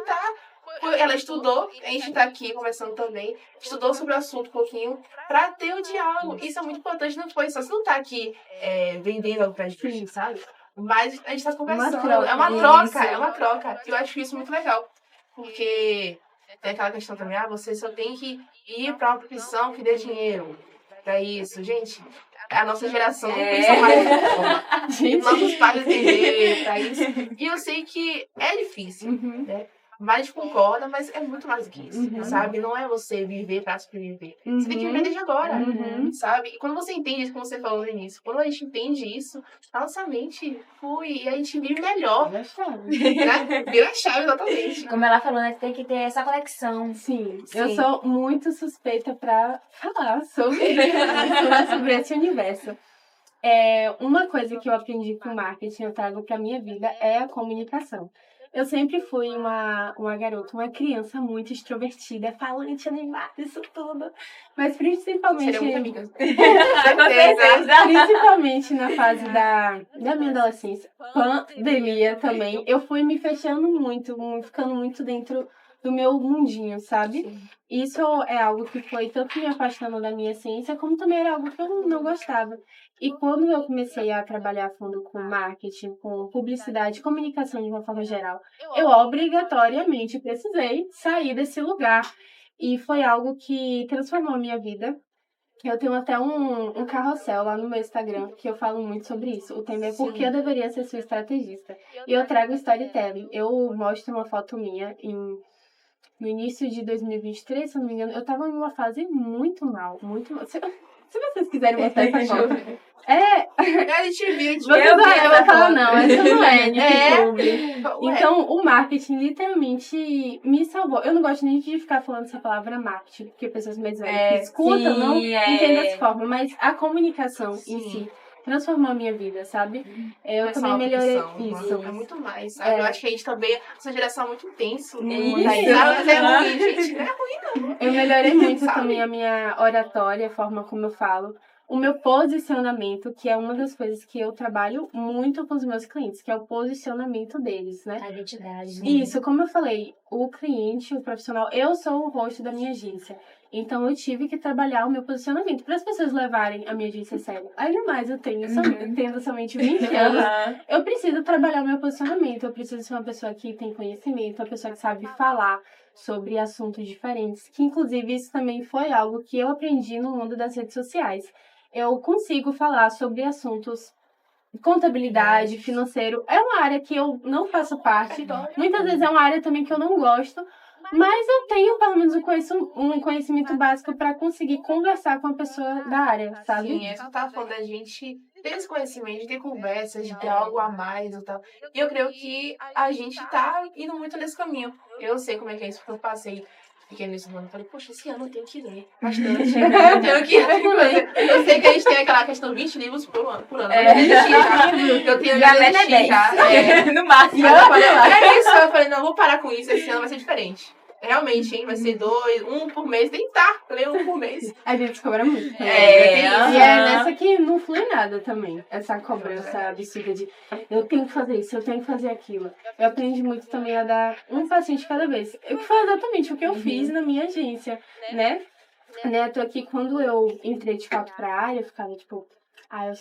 ela estudou, a gente tá aqui conversando também, estudou sobre o assunto um pouquinho pra ter o diálogo. Isso é muito importante, não foi só, você não tá aqui vendendo algo pra gente, sabe? Mas a gente tá conversando, troca, é uma isso. troca, é uma troca. Eu acho isso muito legal, porque tem aquela questão também, você só tem que ir pra uma profissão que dê dinheiro pra isso. Gente, a nossa geração não pensa mais dessa forma. Nossos pais entenderam pra isso. E eu sei que é difícil, né? Mas a gente concorda, mas é muito mais do que isso, sabe? Não é você viver pra sobreviver. Você tem que viver desde agora, sabe? E quando você entende isso, como você falou no início, quando a gente entende isso, a nossa mente flui e a gente vive melhor, né? Vira a chave, exatamente. Como ela falou, né? Tem que ter essa conexão. Sim, Sim. eu sou muito suspeita pra falar sobre esse universo. Uma coisa que eu aprendi com marketing, eu trago pra minha vida, é a comunicação. Eu sempre fui uma garota, uma criança muito extrovertida, falante, animada, isso tudo. Mas principalmente... Seria muito amiga. Com certeza. Principalmente na fase da minha adolescência, pandemia também, eu fui me fechando muito, ficando muito dentro do meu mundinho, sabe? Sim. Isso é algo que foi tanto me afastando da minha essência, como também era algo que eu não gostava. E quando eu comecei a trabalhar a fundo com marketing, com publicidade, comunicação de uma forma geral, eu obrigatoriamente precisei sair desse lugar. E foi algo que transformou a minha vida. Eu tenho até um carrossel lá no meu Instagram que eu falo muito sobre isso. O tema é por que eu deveria ser sua estrategista. E eu trago storytelling. Eu mostro uma foto minha no início de 2023, se eu não me engano. Eu tava numa fase muito mal, muito mal. Se vocês quiserem botar essa foto. A gente viu, Eu vou falar, não, essa não é É. Então, o marketing literalmente me salvou. Eu não gosto nem de ficar falando essa palavra marketing, porque pessoas mais velhas que escutam não entendem dessa forma, mas a comunicação em si transformou a minha vida, sabe? Eu também melhorei isso. É muito mais, sabe? Eu acho que a gente também, essa geração é muito intenso. Isso. Mas é ruim, gente. Não é ruim, não. Eu melhorei muito Sabe? também a minha oratória, a forma como eu falo. O meu posicionamento, que é uma das coisas que eu trabalho muito com os meus clientes, que é o posicionamento deles, né? A identidade. Né? Isso, como eu falei, o cliente, o profissional, eu sou o rosto da minha agência. Então eu tive que trabalhar o meu posicionamento para as pessoas levarem a minha agência a sério. Ainda mais eu tendo somente 20 anos, eu preciso trabalhar o meu posicionamento. Eu preciso ser uma pessoa que tem conhecimento, uma pessoa que sabe falar sobre assuntos diferentes. Que inclusive isso também foi algo que eu aprendi no mundo das redes sociais. Eu consigo falar sobre assuntos contabilidade, financeiro. É uma área que eu não faço parte. Muitas vezes é uma área também que eu não gosto. Mas eu tenho, pelo menos, um conhecimento básico para conseguir conversar com a pessoa da área, sabe? Sim, você tá falando da gente ter esse conhecimento, de ter conversas, de ter algo a mais e tal. E eu creio que a gente tá indo muito nesse caminho. Eu sei como é que é isso, porque eu passei pequeno nesse ano. Eu falei, poxa, esse ano eu tenho que ler bastante. Eu tenho que ler. Eu sei que a gente tem aquela questão de 20 livros por ano. Eu tenho já desistir já. No máximo. É isso. Eu falei, não, vou parar com isso. Esse ano vai ser diferente. Realmente, hein? Vai ser 2, 1 por mês. Tentar ler 1 por mês. A gente cobra muito. E é nessa que não flui nada também. Essa cobrança absurda de eu tenho que fazer isso, eu tenho que fazer aquilo. Eu aprendi muito também a dar um paciente cada vez. Que foi exatamente o que eu fiz na minha agência, né? né, tô aqui, quando eu entrei de fato pra área, eu ficava tipo,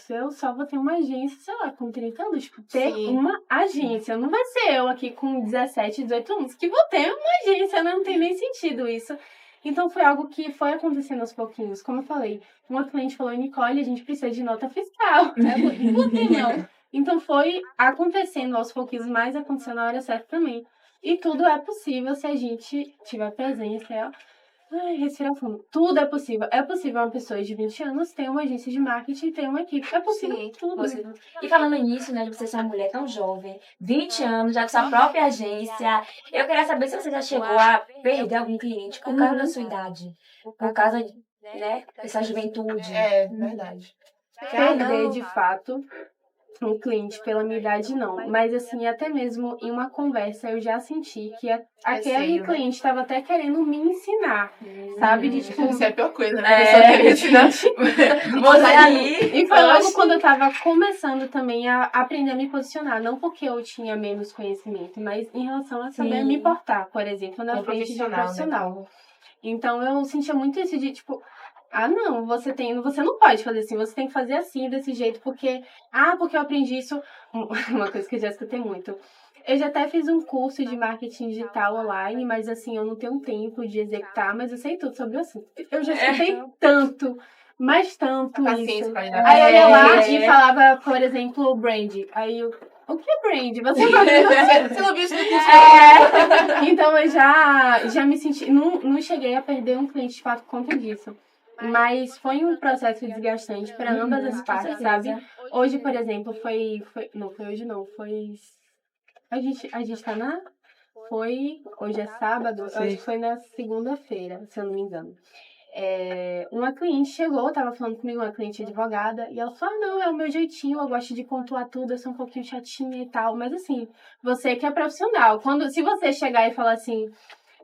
eu só vou ter uma agência, sei lá, com 30 anos, tipo, ter Sim. uma agência. Não vai ser eu aqui com 17, 18 anos que vou ter uma agência, né? Não tem nem sentido isso. Então foi algo que foi acontecendo aos pouquinhos. Como eu falei, uma cliente falou, Nicole, a gente precisa de nota fiscal. Eu falei, por que não? Então foi acontecendo aos pouquinhos, mas aconteceu na hora certa também. E tudo é possível se a gente tiver presença. Ai, respira fundo. Tudo é possível. É possível uma pessoa de 20 anos ter uma agência de marketing e ter uma equipe. É possível Sim, tudo. Você- E falando nisso, né, de você ser uma mulher tão jovem, 20 anos, já com sua própria agência, eu queria saber se você já chegou a perder algum cliente por causa da sua idade, por causa, né, dessa juventude. É verdade. Perder, de fato, um cliente pela minha idade, não. Mas, assim, até mesmo em uma conversa, eu já senti que aquele Receio, né? cliente estava até querendo me ensinar, sabe? De, tipo, Isso é a pior coisa, né? É. A pessoa quer ensinar. Você ali, E foi logo quando eu tava começando também a aprender a me posicionar. Não porque eu tinha menos conhecimento, mas em relação a saber Sim. me portar, por exemplo, na Como frente de um profissional, profissional. Então eu sentia muito isso de tipo, não, você não pode fazer assim, você tem que fazer assim, desse jeito, porque eu aprendi isso. Uma coisa que eu já escutei muito. Eu já até fiz um curso de marketing digital online, mas assim, eu não tenho tempo de executar, mas eu sei tudo sobre o assunto. Eu já escutei tanto, mas tanto Paciência isso. pra lidar. Aí eu ia lá É. e falava, por exemplo, brand. Aí eu, o que é brand? Você Você não viu isso no curso? Então eu já me senti. Não cheguei a perder um cliente de fato por conta disso. Mas foi um processo desgastante para ambas as com partes, certeza. sabe? Hoje, por exemplo, não, foi hoje não. A gente tá na. Hoje é sábado, eu acho que foi na segunda-feira, se eu não me engano. Uma cliente chegou, tava falando comigo, uma cliente advogada, e ela falou, não, é o meu jeitinho, eu gosto de pontuar tudo, eu sou um pouquinho chatinha e tal, mas assim, você que é profissional, se você chegar e falar assim,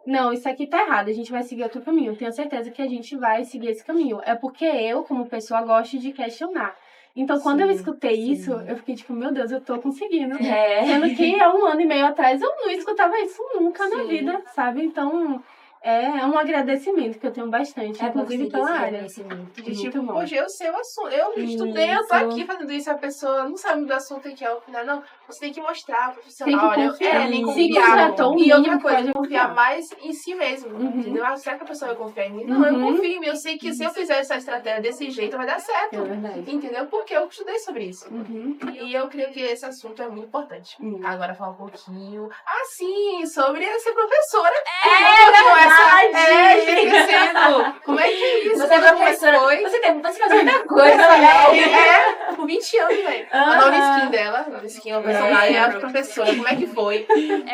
não, isso aqui tá errado, a gente vai seguir outro caminho, eu tenho certeza que a gente vai seguir esse caminho, é porque eu, como pessoa, gosto de questionar. Então, quando eu escutei isso, eu fiquei tipo, meu Deus, eu tô conseguindo. É. Sendo que há 1 ano e meio atrás eu não escutava isso nunca na Sim. vida, sabe? Então, é um agradecimento que eu tenho bastante, É bom inclusive conseguir pela esse área. reconhecimento. De Muito tipo, bom. poxa, eu sei o assunto. Eu estudei, eu tô Isso. aqui fazendo isso, a pessoa não sabe do assunto que é o final. Não, você tem que mostrar ao Tem profissional. que Olha, confiar. tem que Se confiar. contratou o E outra mínimo, coisa, pode confiar confiar. mais em si mesmo. Entendeu? Ah, será que a pessoa vai confiar em mim? Não, eu confio em mim. Eu sei que se eu fizer essa estratégia desse jeito, vai dar certo. É verdade. Entendeu? Porque eu estudei sobre isso. Uhum. E eu creio que esse assunto é muito importante. Uhum. Agora falar um pouquinho. Sim, sobre ser professora. verdade! Esquecendo. Como é que é isso? Você é Como é que professora, foi? você faz muita coisa, né? Por 20 anos, velho. Aham. A nova skin dela, nova skin, uma personagem, a professora, como é que foi?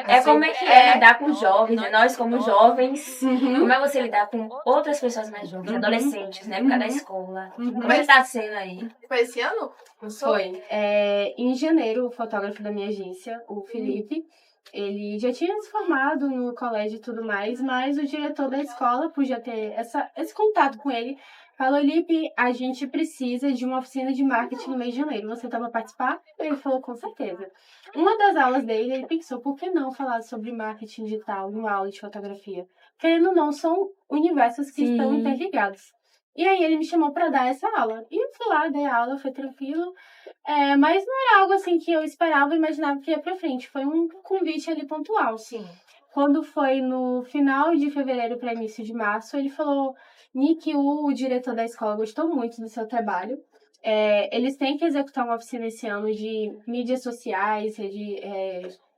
É como é que é lidar com jovens, né? Nós como jovens, como é você lidar com outras pessoas mais jovens, adolescentes, né? Por causa da escola. Como é que tá sendo aí? Foi esse ano? Não sou? Foi. Em janeiro, o fotógrafo da minha agência, o Felipe, ele já tinha se formado no colégio e tudo mais, mas o diretor da escola, por já ter esse contato com ele, falou, Lipe, a gente precisa de uma oficina de marketing no mês de janeiro. Você tá pra participar? Ele falou, com certeza. Uma das aulas dele, ele pensou, por que não falar sobre marketing digital numa aula de fotografia? Querendo ou não, são universos que estão Sim. interligados. E aí ele me chamou para dar essa aula. E eu fui lá, dei a aula, foi tranquilo. Mas não era algo assim que eu esperava e imaginava que ia pra frente. Foi um convite ali pontual. Sim. Quando foi no final de fevereiro para início de março, ele falou, Nick, o diretor da escola gostou muito do seu trabalho. Eles têm que executar uma oficina esse ano de mídias sociais,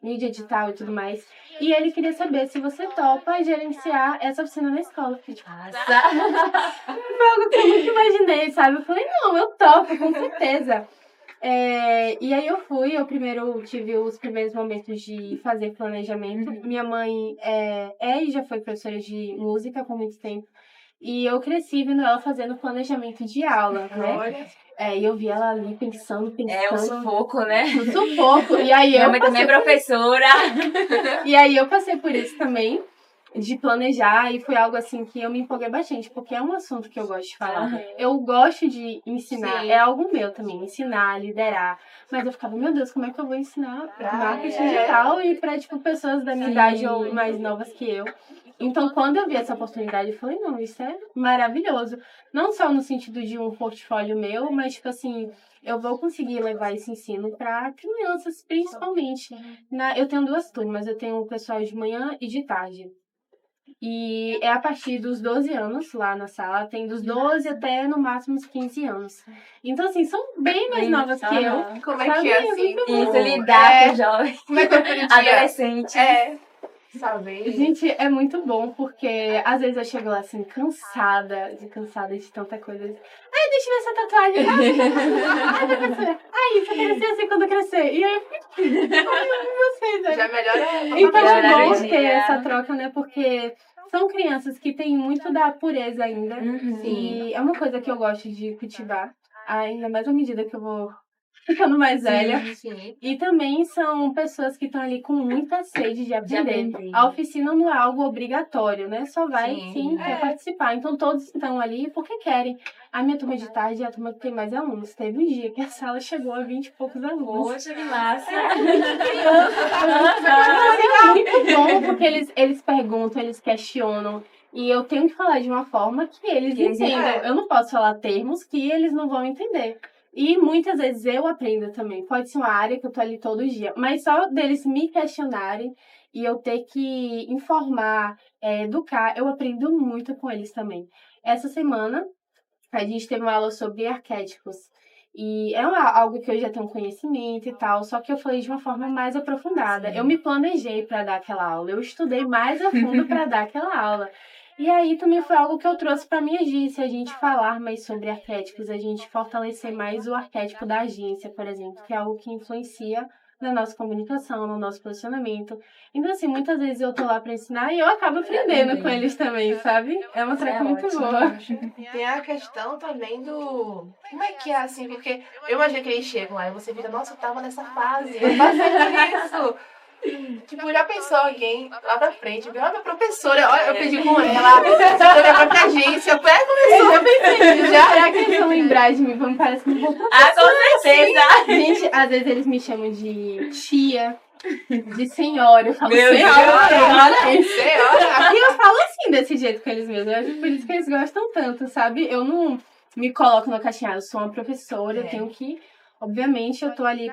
mídia digital e tudo mais. E ele queria saber se você topa gerenciar essa oficina na escola. Eu fiquei tipo, foi algo que eu nunca imaginei, sabe? Eu falei, não, eu topo, com certeza. E aí eu primeiro tive os primeiros momentos de fazer planejamento. Minha mãe e já foi professora de música por muito tempo. E eu cresci vendo ela fazendo planejamento de aula, né? Olha. E eu vi ela ali pensando. É um sufoco, né? Um sufoco. E aí Minha eu mãe também é professora. E aí eu passei por isso também, de planejar, e foi algo assim que eu me empolguei bastante, porque é um assunto que eu gosto de falar. Aham. Eu gosto de ensinar, Sim. é algo meu também, ensinar, liderar. Mas eu ficava, meu Deus, como é que eu vou ensinar marketing digital e para tipo, pessoas da minha idade ou mais novas que eu? Então, quando eu vi essa oportunidade, eu falei, não, isso é maravilhoso. Não só no sentido de um portfólio meu, mas, tipo assim, eu vou conseguir levar esse ensino para crianças, principalmente. Eu tenho 2 turmas, eu tenho o pessoal de manhã e de tarde. E é a partir dos 12 anos lá na sala, tem dos 12 até no máximo uns 15 anos. Então, assim, são bem mais novas que eu. Como é sabe? que é assim? Muito bom. Isso, lidar É. com jovens, Como é que é o dia? adolescentes. Saber. Gente, é muito bom, porque às vezes eu chego lá assim, cansada de tanta coisa. Ai, deixa eu ver essa tatuagem. Ai, você quer ser assim quando crescer. E aí eu fico, ai, vocês, né? Já melhora. Então é melhorar bom o ter dia. essa troca, né? Porque são crianças que têm muito da pureza ainda. E é uma coisa que eu gosto de cultivar, ainda mais à medida que eu vou ficando mais velha. Sim. E também são pessoas que estão ali com muita sede de aprender. aprender. A oficina não é algo obrigatório, né? Só vai Sim. quem quer participar. Então todos estão ali porque querem. A minha turma de tarde é a turma que tem mais alunos. Teve um dia que a sala chegou a 20 e poucos alunos. Poxa, que massa. Mas é muito bom porque eles perguntam, eles questionam. E eu tenho que falar de uma forma que eles Que eles entendam. entendam. Eu não posso falar termos que eles não vão entender. E muitas vezes eu aprendo também. Pode ser uma área que eu tô ali todo dia. Mas só deles me questionarem e eu ter que informar, educar, eu aprendo muito com eles também. Essa semana, a gente teve uma aula sobre arquétipos. E é algo que eu já tenho conhecimento e tal, só que eu falei de uma forma mais aprofundada. Sim. Eu me planejei para dar aquela aula, eu estudei mais a fundo para dar aquela aula. E aí também foi algo que eu trouxe para minha agência, a gente falar mais sobre arquétipos, a gente fortalecer mais o arquétipo da agência, por exemplo, que é algo que influencia na nossa comunicação, no nosso posicionamento. Então, assim, muitas vezes eu tô lá para ensinar e eu acabo aprendendo com eles também, sabe? É uma troca muito ótimo. boa. Tem a questão também do. Como é que é assim? Porque eu imagino que eles chegam lá e você fica, nossa, eu tava nessa fase, eu passei por isso. Tipo, já pensou alguém lá pra frente, olha a professora, olha, eu pedi com ela, eu minha própria agência, até começou. Eu pensei, já será que eles vão lembrar de mim? Vamos parece que não vou. Ah, com certeza. Gente, às vezes eles me chamam de tia, de senhora. Eu falo, Meu senhora, Deus. Senhora, E eu falo assim, desse jeito com eles mesmos. Eu acho por isso que eles gostam tanto, sabe? Eu não me coloco na caixinha, eu sou uma professora, eu tenho que. Obviamente, eu tô ali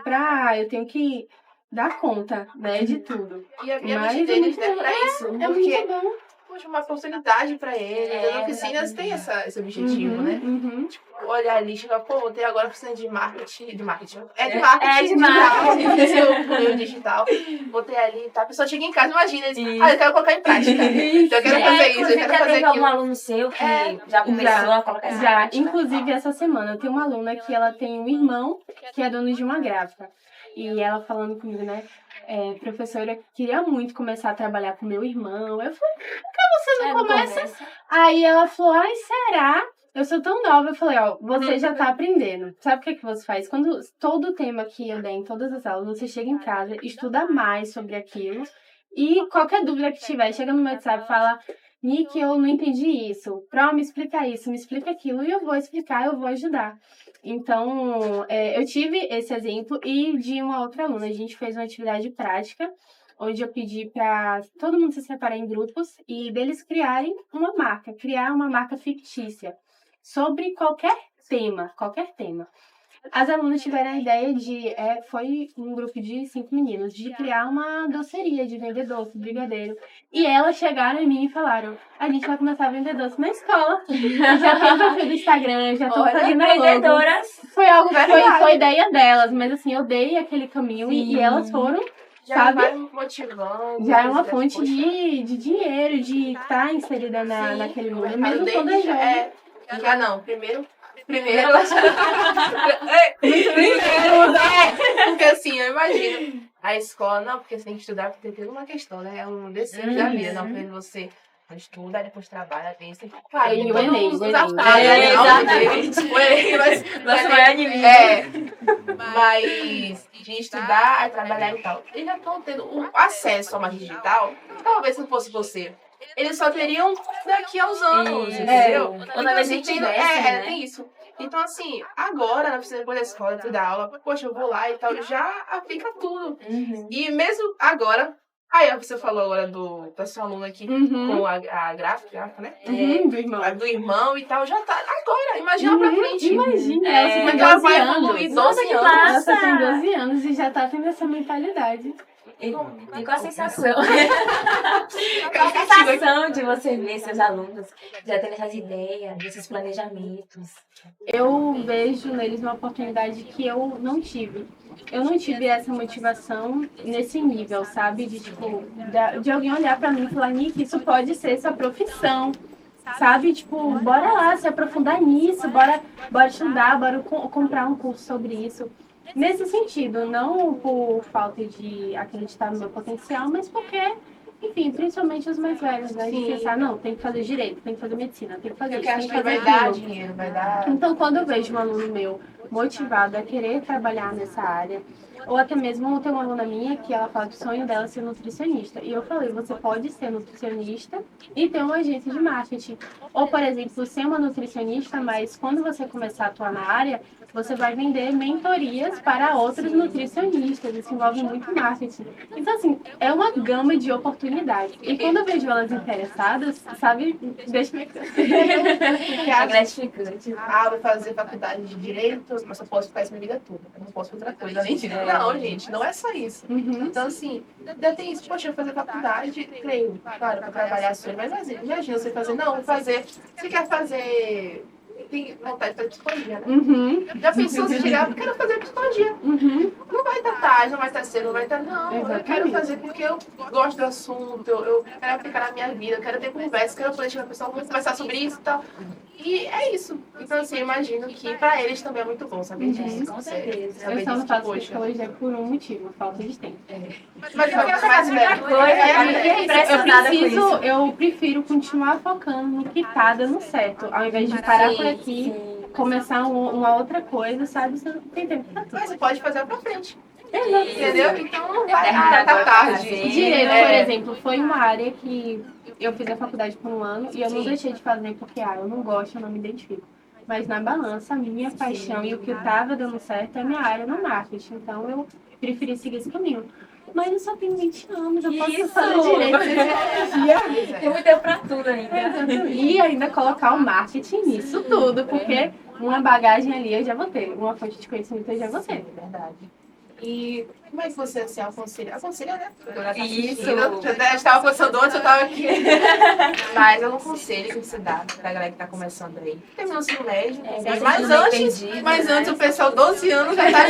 eu tenho que dar conta, né, de tudo. e a minha Mas mente é deles muito é pra isso, É porque, muito bom. poxa, uma oportunidade pra eles, as oficinas têm esse objetivo, né? Uhum. Olhar ali, chegar, pô, tem agora oficina de marketing. É de marketing de digital. Eu digital. Botei ali, tá? A pessoa chega em casa, imagina, eles, eu quero colocar em prática. Então, eu quero fazer isso, eu Inclusive, quero já fazer teve algum aquilo. aluno seu que já começou a colocar essa Já, prática? inclusive essa semana eu tenho uma aluna que ela tem um irmão que é dono de uma gráfica. E ela falando comigo, né? Professora, eu queria muito começar a trabalhar com meu irmão. Eu falei, por que você não começa? Aí ela falou, ai, será? Eu sou tão nova. Eu falei, ó, você já tá aprendendo. Sabe o que você faz? Quando todo tema que eu der em todas as aulas, você chega em casa, estuda mais sobre aquilo. E qualquer dúvida que tiver, chega no meu WhatsApp e fala, Nick, eu não entendi isso. Pro, me explica isso, me explica aquilo. E eu vou explicar, eu vou ajudar. Então, eu tive esse exemplo e de uma outra aluna. A gente fez uma atividade prática, onde eu pedi para todo mundo se separar em grupos e deles criar uma marca fictícia sobre qualquer tema, qualquer tema. As alunas tiveram a ideia foi um grupo de 5 meninos, de criar uma doceria, de vender doce, brigadeiro. E elas chegaram em mim e falaram, a gente vai começar a vender doce na escola. Já tem perfil do Instagram, já estão fazendo a logo. Vendedoras. Foi ideia delas, mas assim, eu dei aquele caminho e elas foram, Já sabe? vai motivando. Já é uma depois, fonte poxa, de dinheiro, de estar inserida naquele o mundo. mercado Mesmo quando é deles jovem. já não, primeiro porque assim, eu imagino a escola, não, porque você tem que estudar, porque tem uma questão, né? É um desses da vida, não, porque você estuda, depois trabalha, tem isso. Claro, E o todos Enem, os o Enem. atalhos, né? Exatamente. O Enem, mas Nosso maior inimigo. Mas de estudar, trabalhar e tal. Eles já estão tendo o acesso ao marketing digital. Talvez se não fosse você. Eles só teriam daqui aos anos, Isso. entendeu? Ou talvez nem tivessem, né? Tem isso. Então, assim, agora, não precisa depois da escola, depois da aula, poxa, eu vou lá e tal, já aplica tudo. Uhum. E mesmo agora, Aí você falou agora da sua aluna aqui com a gráfica, né? Do irmão. A do irmão e tal, já tá agora, imagina pra frente. Imagina, ela Como é tem que ela 12 vai anos. evoluir Nossa, 12 que anos? massa! Ela só tem 12 anos e já tá tendo essa mentalidade. E qual a sensação? Qual a sensação de você ver seus alunos já tendo essas ideias, esses planejamentos? Eu vejo neles uma oportunidade que eu não tive. Eu não tive essa motivação nesse nível, sabe? De, tipo, de alguém olhar pra mim e falar, Nick, isso pode ser sua profissão, sabe? Tipo, bora lá se aprofundar nisso, bora estudar, bora comprar um curso sobre isso. Nesse sentido, não por falta de acreditar no meu potencial, mas porque, enfim, principalmente os mais velhos, né? De Sim. pensar, não, tem que fazer direito, tem que fazer medicina, tem que fazer Porque isso, acho tem que que fazer vai dar aquilo. dinheiro, vai dar. Então, quando eu vejo um aluno meu motivado a querer trabalhar nessa área, ou até mesmo tem uma aluna minha que ela fala que o sonho dela é ser nutricionista. E eu falei, você pode ser nutricionista e ter uma agência de marketing. Ou, por exemplo, ser uma nutricionista, mas quando você começar a atuar na área, você vai vender mentorias para outros nutricionistas. Isso envolve muito marketing. Então, assim, é uma gama de oportunidades. E quando eu vejo elas interessadas, sabe, deixa eu É gratificante. Vou fazer faculdade de Direito, mas eu posso ficar isso minha vida toda. Eu não posso fazer outra coisa além disso. Não, gente, não é só isso. Então, assim, ainda tem isso. Poxa, eu vou fazer faculdade, creio, claro, para trabalhar sobre, mas assim, imagina você fazer, não, vou fazer. Você quer fazer. Tem vontade de fazer psicologia, né? Já pensou se chegar, eu quero fazer psicologia. Não vai estar tarde, não vai estar cedo, não vai estar. Não, eu quero fazer porque eu gosto do assunto, eu quero aplicar na minha vida, eu quero ter conversa, quero poder chegar com a pessoa, vamos conversar sobre isso e tal. E é isso. Então, assim, eu imagino que para eles também é muito bom saber disso. Com certeza. Eu só não faço psicologia por um motivo, falta de tempo. Mas eu quero fazer outra coisa, impressionada com isso. Eu prefiro continuar focando no que tá dando certo, ao invés de parar por aqui, começar uma outra coisa, sabe? Você não tem tempo pra tudo. Mas você pode fazer pra frente. Exato. Entendeu? Então não vai Terminar tá agora tarde. fazer. Direito, por exemplo, foi uma área que eu fiz a faculdade por um ano e eu não deixei de fazer porque, eu não gosto, eu não me identifico. Mas na balança, a minha paixão e o que estava dando certo é a minha área no marketing. Então eu preferi seguir esse caminho. Mas eu só tenho 20 anos, eu posso Isso! fazer direito de psicologia. Tem muito tempo pra tudo ainda. E ainda colocar o marketing nisso tudo, porque uma bagagem ali eu já vou ter, uma fonte de conhecimento eu já vou ter. Verdade. E como é que você assim, aconselha? Aconselha, né? Isso. Eu estava conversando antes, eu estava aqui. Mas eu não aconselho que se dá pra galera que tá começando aí. Terminou o ensino médio. Mas antes o pessoal, 12 anos, já tá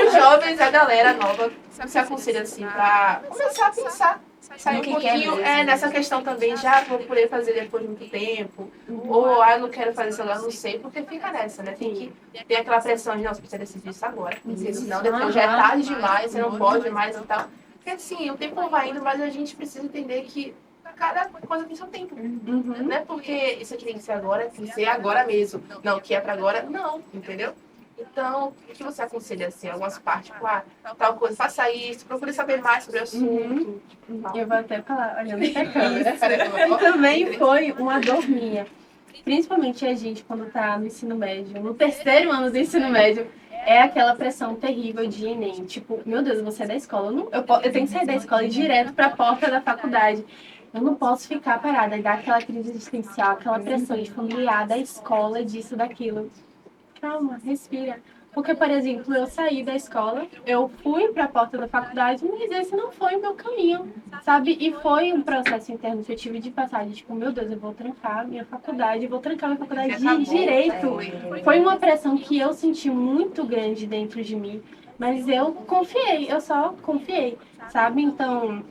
os jovens, a galera nova, se aconselha assim pra começar a pensar. Sair um pouquinho nessa questão também, já vou poder fazer depois de muito tempo. Ou, eu não quero fazer isso agora, não sei, porque fica nessa, né? Tem que ter aquela pressão de, não, você precisa decidir isso agora. Porque senão depois já é tarde demais, você não pode mais e tal. Porque assim, o tempo vai indo, mas a gente precisa entender que cada coisa tem seu tempo. Não é porque isso aqui tem que ser agora, tem que ser agora mesmo. Não, o que é pra agora, não, entendeu? Então, o que você aconselha, assim, algumas partes, tipo, tal coisa, faça isso, procure saber mais sobre o assunto. Eu vou até falar, olhando pra câmera. E também foi uma dor minha. Principalmente a gente, quando tá no ensino médio, no terceiro ano do ensino médio, é aquela pressão terrível de Enem. Tipo, meu Deus, eu vou sair da escola. Eu tenho que sair da escola e ir direto pra porta da faculdade. Eu não posso ficar parada. E dá aquela crise existencial, aquela pressão de familiar, da escola, disso, daquilo. Calma, respira. Porque, por exemplo, eu saí da escola, eu fui para a porta da faculdade, mas esse não foi o meu caminho, sabe? E foi um processo interno que eu tive de passagem, tipo, meu Deus, eu vou trancar minha faculdade, eu vou trancar minha faculdade de Direito. Foi uma pressão que eu senti muito grande dentro de mim, mas eu confiei, eu só confiei, sabe? Então,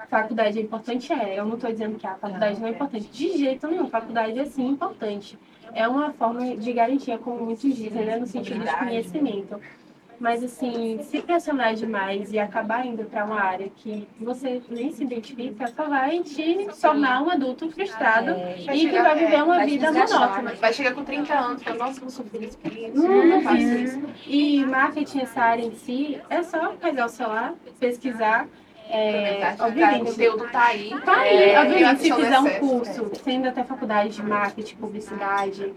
faculdade é importante? Eu não estou dizendo que a faculdade não é importante, de jeito nenhum, faculdade é sim importante. É uma forma de garantia, como muitos dizem, né, no sentido de conhecimento. Mas, assim, se pressionar demais e acabar indo para uma área que você nem se identifica, só vai te tornar um adulto frustrado e que vai viver uma vida monótona. Vai chegar com 30 anos, fala, nossa, não sou feliz por isso, não faço isso. E marketing, essa área em si, é só pegar o celular, pesquisar. Obviamente, o conteúdo tá aí. Tá aí, obviamente, se fizer um curso, sendo até faculdade de marketing, publicidade,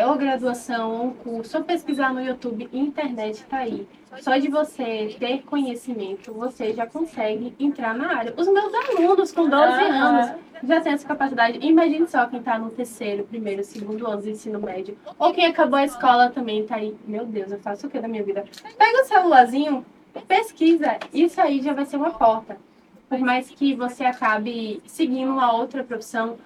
ou graduação, ou um curso, ou pesquisar no YouTube, internet tá aí. Só de você ter conhecimento, você já consegue entrar na área. Os meus alunos com 12 anos já têm essa capacidade. Imagine só quem está no terceiro, primeiro, segundo ano do ensino médio. Ou quem acabou a escola também tá aí. Meu Deus, eu faço o que da minha vida? Pega o celularzinho, pesquisa. Isso aí já vai ser uma porta. Por mais que você acabe seguindo uma outra profissão,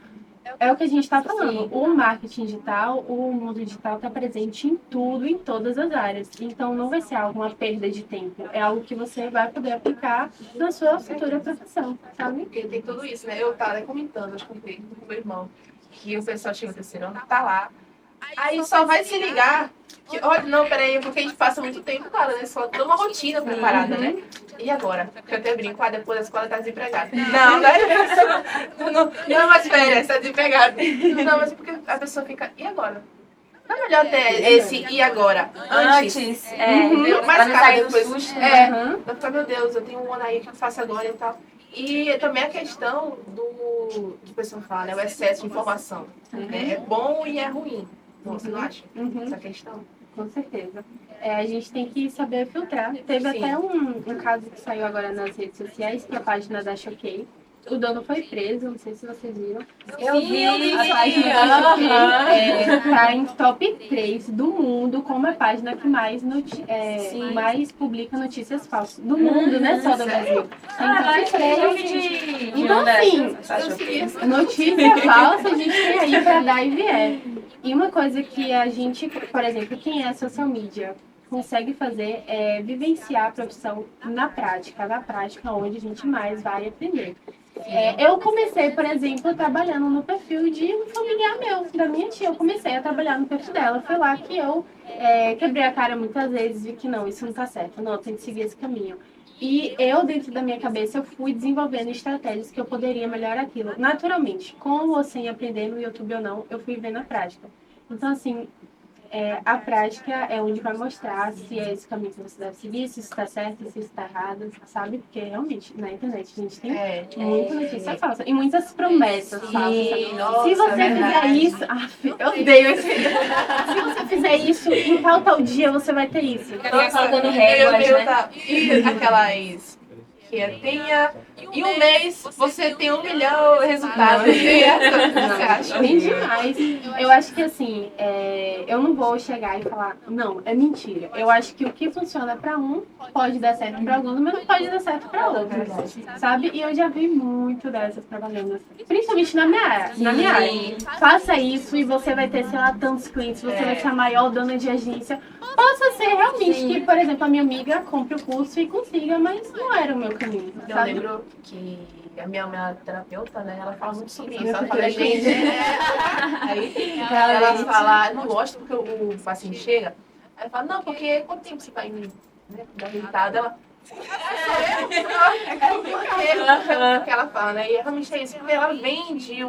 é o que a gente está falando. O marketing digital, o mundo digital está presente em tudo, em todas as áreas. Então, não vai ser alguma perda de tempo. É algo que você vai poder aplicar na sua futura profissão, sabe? Porque tem tudo isso, né? Eu tava comentando, acho que com o meu irmão, que o pessoal chega no terceiro ano, tá lá. Aí só vai se ligar que, olha, não, peraí, porque a gente passa muito tempo, cara, né? Só toda uma rotina preparada, né? E agora? Porque eu até brinco, depois da escola tá desempregado. Não, né? Não é mais férias, tá desempregado. Não, mas porque a pessoa fica, e agora? Não é melhor ter esse e agora? Antes. Entendeu? Mais não caro sair do depois. susto, Vai ficar, meu Deus, eu tenho um ano aí que eu faço agora e tal. E também a questão do que o pessoal fala, né? O excesso de informação. É bom e é ruim. Você não acha? Essa questão? Com certeza. A gente tem que saber filtrar. Teve até um caso que saiu agora nas redes sociais, que é a página da Choquei. O dono foi preso, não sei se vocês viram. Eu vi. A página da Choquei tá em top 3 do mundo como a página que mais, mais publica notícias falsas. Do mundo, não é só do Brasil. Tem top 3. Então, assim, notícia falsa a gente tem aí pra dar e vier. E uma coisa que a gente, por exemplo, quem é social media, consegue fazer é vivenciar a profissão na prática onde a gente mais vai aprender. Eu comecei, por exemplo, trabalhando no perfil de um familiar meu, da minha tia. Eu comecei a trabalhar no perfil dela. Foi lá que eu quebrei a cara muitas vezes, vi que não, isso não tá certo, não, eu tenho que seguir esse caminho. E eu, dentro da minha cabeça, eu fui desenvolvendo estratégias que eu poderia melhorar aquilo. Naturalmente, com ou sem aprender no YouTube ou não, eu fui vendo a prática. Então, assim, a prática é onde vai mostrar se é esse caminho que você deve seguir, se isso está certo, se isso está errado, sabe? Porque realmente na internet a gente tem muita notícia falsa e muitas promessas falsas. Se você fizer isso, eu odeio esse. Se você fizer isso, em tal dia você vai ter isso. Colocando réguas, né? E aquelas que tenha em um mês você tem 1 milhão de resultados. Você acha? Tem demais. Eu acho que assim, eu não vou chegar e falar, não, é mentira. Eu acho que o que funciona para um pode dar certo para alguns, mas não pode dar certo para outros, sabe? E eu já vi muito dessas propagandas, principalmente na minha área. Faça isso e você vai ter, sei lá, tantos clientes, você vai ser a maior dona de agência. Possa ser realmente que, por exemplo, a minha amiga compre o curso e consiga, mas não era o meu caminho, Eu sabe? lembro que a minha terapeuta, né, ela fala muito sobre isso. Ela fala, gente, aí ela fala, não gosto porque o paciente chega. Aí ela fala, não, porque quanto tempo você vai me dar resultado? Ela, o que ela fala, né? E realmente é isso, porque ela vende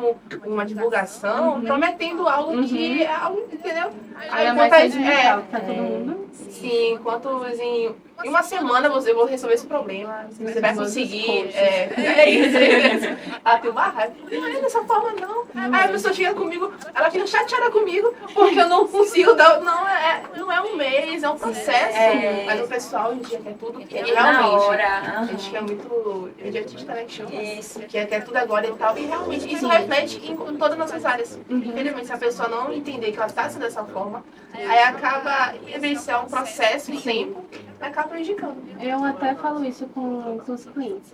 uma divulgação prometendo algo que é algo, entendeu? Aí Ainda mais saúde mental, tá todo mundo. Sim, enquanto em uma semana eu vou resolver esse problema, você vai conseguir. É isso. Ela tem uma raiva. Não é dessa forma, não. Aí a pessoa chega comigo, ela fica chateada comigo porque eu não consigo dar. Não é um mês, é um processo. Mas o pessoal hoje em dia quer tudo que realmente. A gente é muito imediatista, né? Que chama. Isso. Que quer tudo agora e tal. E realmente isso reflete em todas as nossas áreas. Infelizmente, se a pessoa não entender que ela está sendo dessa forma, aí acaba vivenciar um processo de tempo e acaba prejudicando. Eu até falo isso com os clientes.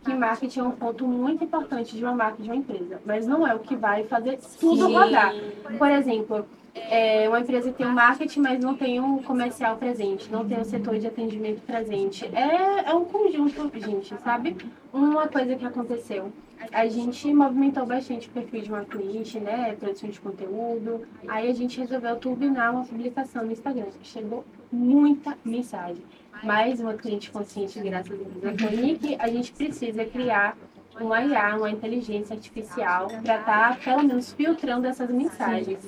Que marketing é um ponto muito importante de uma marca, de uma empresa. Mas não é o que vai fazer tudo rodar. Por exemplo, uma empresa tem um marketing, mas não tem um comercial presente, não tem um setor de atendimento presente. É um conjunto, gente, sabe? Uma coisa que aconteceu. A gente movimentou bastante o perfil de uma cliente, né? Produção de conteúdo. Aí a gente resolveu turbinar uma publicação no Instagram. Chegou muita mensagem. Mais uma cliente consciente, graças a Deus. A gente precisa criar uma IA, uma inteligência artificial, para estar, pelo menos, filtrando essas mensagens.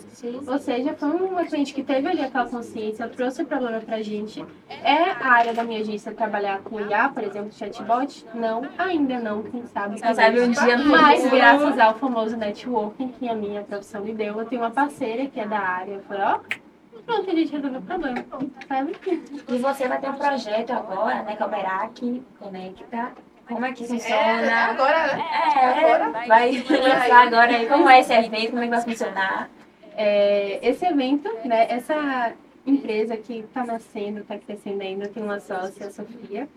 Ou seja, foi uma cliente que teve ali aquela consciência, trouxe o problema para a gente. É a área da minha agência trabalhar com IA, por exemplo, chatbot? Não, ainda não, quem sabe. Quem sabe um dia no Mas futuro. graças ao famoso networking que a minha profissão me deu, eu tenho uma parceira que é da área. Eu falei, ó, pronto, a gente resolveu o problema. Sabe? E você vai ter um projeto agora, né? Que é o Merak Conecta. Como é que funciona? Agora, né? Agora. Vai lançar agora aí. Como é esse evento? Como é que vai funcionar? Esse evento, né, essa empresa que está nascendo, está crescendo ainda, tem uma sócia, a Sofia.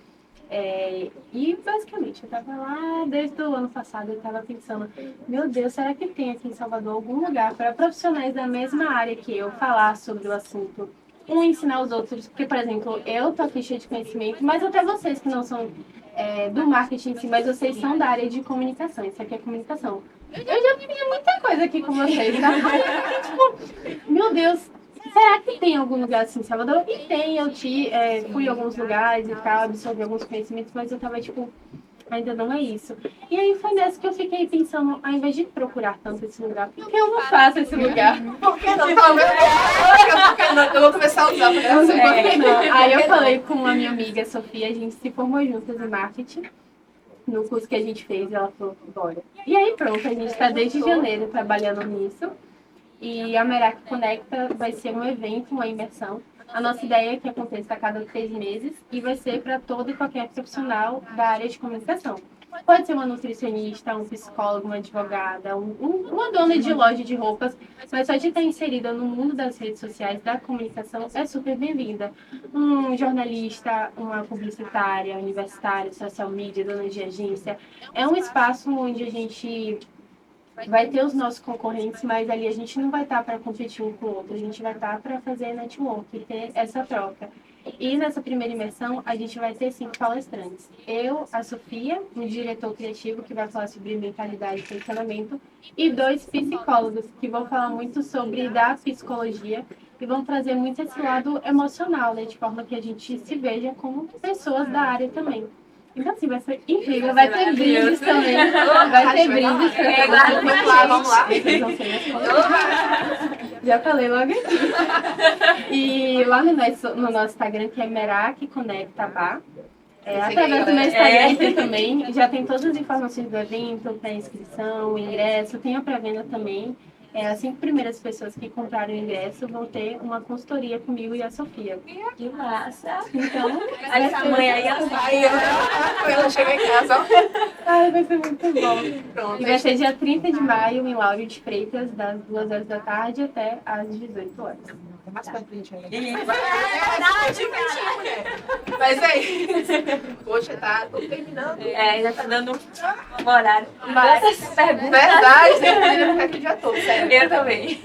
E basicamente eu estava lá desde o ano passado, eu estava pensando, meu Deus, será que tem aqui em Salvador algum lugar para profissionais da mesma área que eu falar sobre o assunto? Ensinar os outros, porque, por exemplo, eu tô aqui cheia de conhecimento, mas até vocês que não são do marketing em si, mas vocês são da área de comunicação, isso aqui é comunicação. Eu já vivi muita coisa aqui com vocês, tá? Tipo, meu Deus, será que tem algum lugar assim em Salvador? E tem, eu fui em alguns lugares e tal, absorvi alguns conhecimentos, mas eu tava tipo, ainda não é isso. E aí foi nessa que eu fiquei pensando, ao invés de procurar tanto esse lugar, por que eu não faço esse lugar? Por que não? Talvez eu vou começar a usar pra gravar. Por que não? Aí eu falei com a minha amiga Sofia, a gente se formou juntas em marketing. No curso que a gente fez, ela falou, bora. E aí pronto, a gente está desde janeiro trabalhando nisso. E a Merak Conecta vai ser um evento, uma imersão. A nossa ideia é que aconteça a cada 3 meses e vai ser para todo e qualquer profissional da área de comunicação. Pode ser uma nutricionista, um psicólogo, uma advogada, uma dona de loja de roupas, mas só de estar inserida no mundo das redes sociais, da comunicação, é super bem-vinda. Um jornalista, uma publicitária, universitária, social media, dona de agência. É um espaço onde a gente vai ter os nossos concorrentes, mas ali a gente não vai estar para competir um com o outro, a gente vai estar para fazer network, ter essa troca. E nessa primeira imersão, a gente vai ter 5 palestrantes. Eu, a Sofia, um diretor criativo que vai falar sobre mentalidade e funcionamento, e 2 psicólogos que vão falar muito sobre da psicologia e vão trazer muito esse lado emocional, né, de forma que a gente se veja como pessoas da área também. Então, assim, vai ser incrível. Vai ter brindes também. Vai ter brindes. Vamos lá, vamos lá. Já falei logo aqui. E lá no nosso Instagram, que é Merak Conecta Bar. Através do meu Instagram também. Já tem todas as informações do evento, pré-inscrição, ingresso. Tem a pré-venda também. As 5 primeiras pessoas que compraram o ingresso vão ter uma consultoria comigo e a Sofia. Que massa! Então, Essa mãe aí, ela vai. Ela chega em casa, ó. ai, vai ser muito bom. Pronto. E vai ser dia 30 de maio em Lauro de Freitas, das 2 horas da tarde até às 18 horas. Mais pra frente ainda. Verdade, mulher. Mas é isso. Poxa, tô terminando. já tá dando um horário. Mas- Essas perguntas. Verdade, né? Eu poderia ficar aqui o dia todo, sério. Eu também.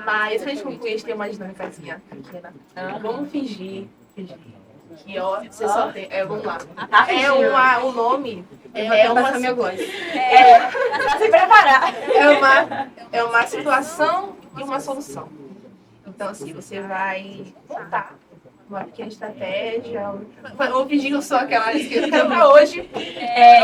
Mas pra gente concluir, a gente tem uma dinâmicazinha pequena. Vamos fingir que, ó, você só tem. Vamos lá. O nome. É uma meu gosto. Pra se preparar. É uma situação e uma solução. Então, assim, você vai montar uma pequena estratégia. Vou fingir que eu sou aquela que eu quero pra hoje.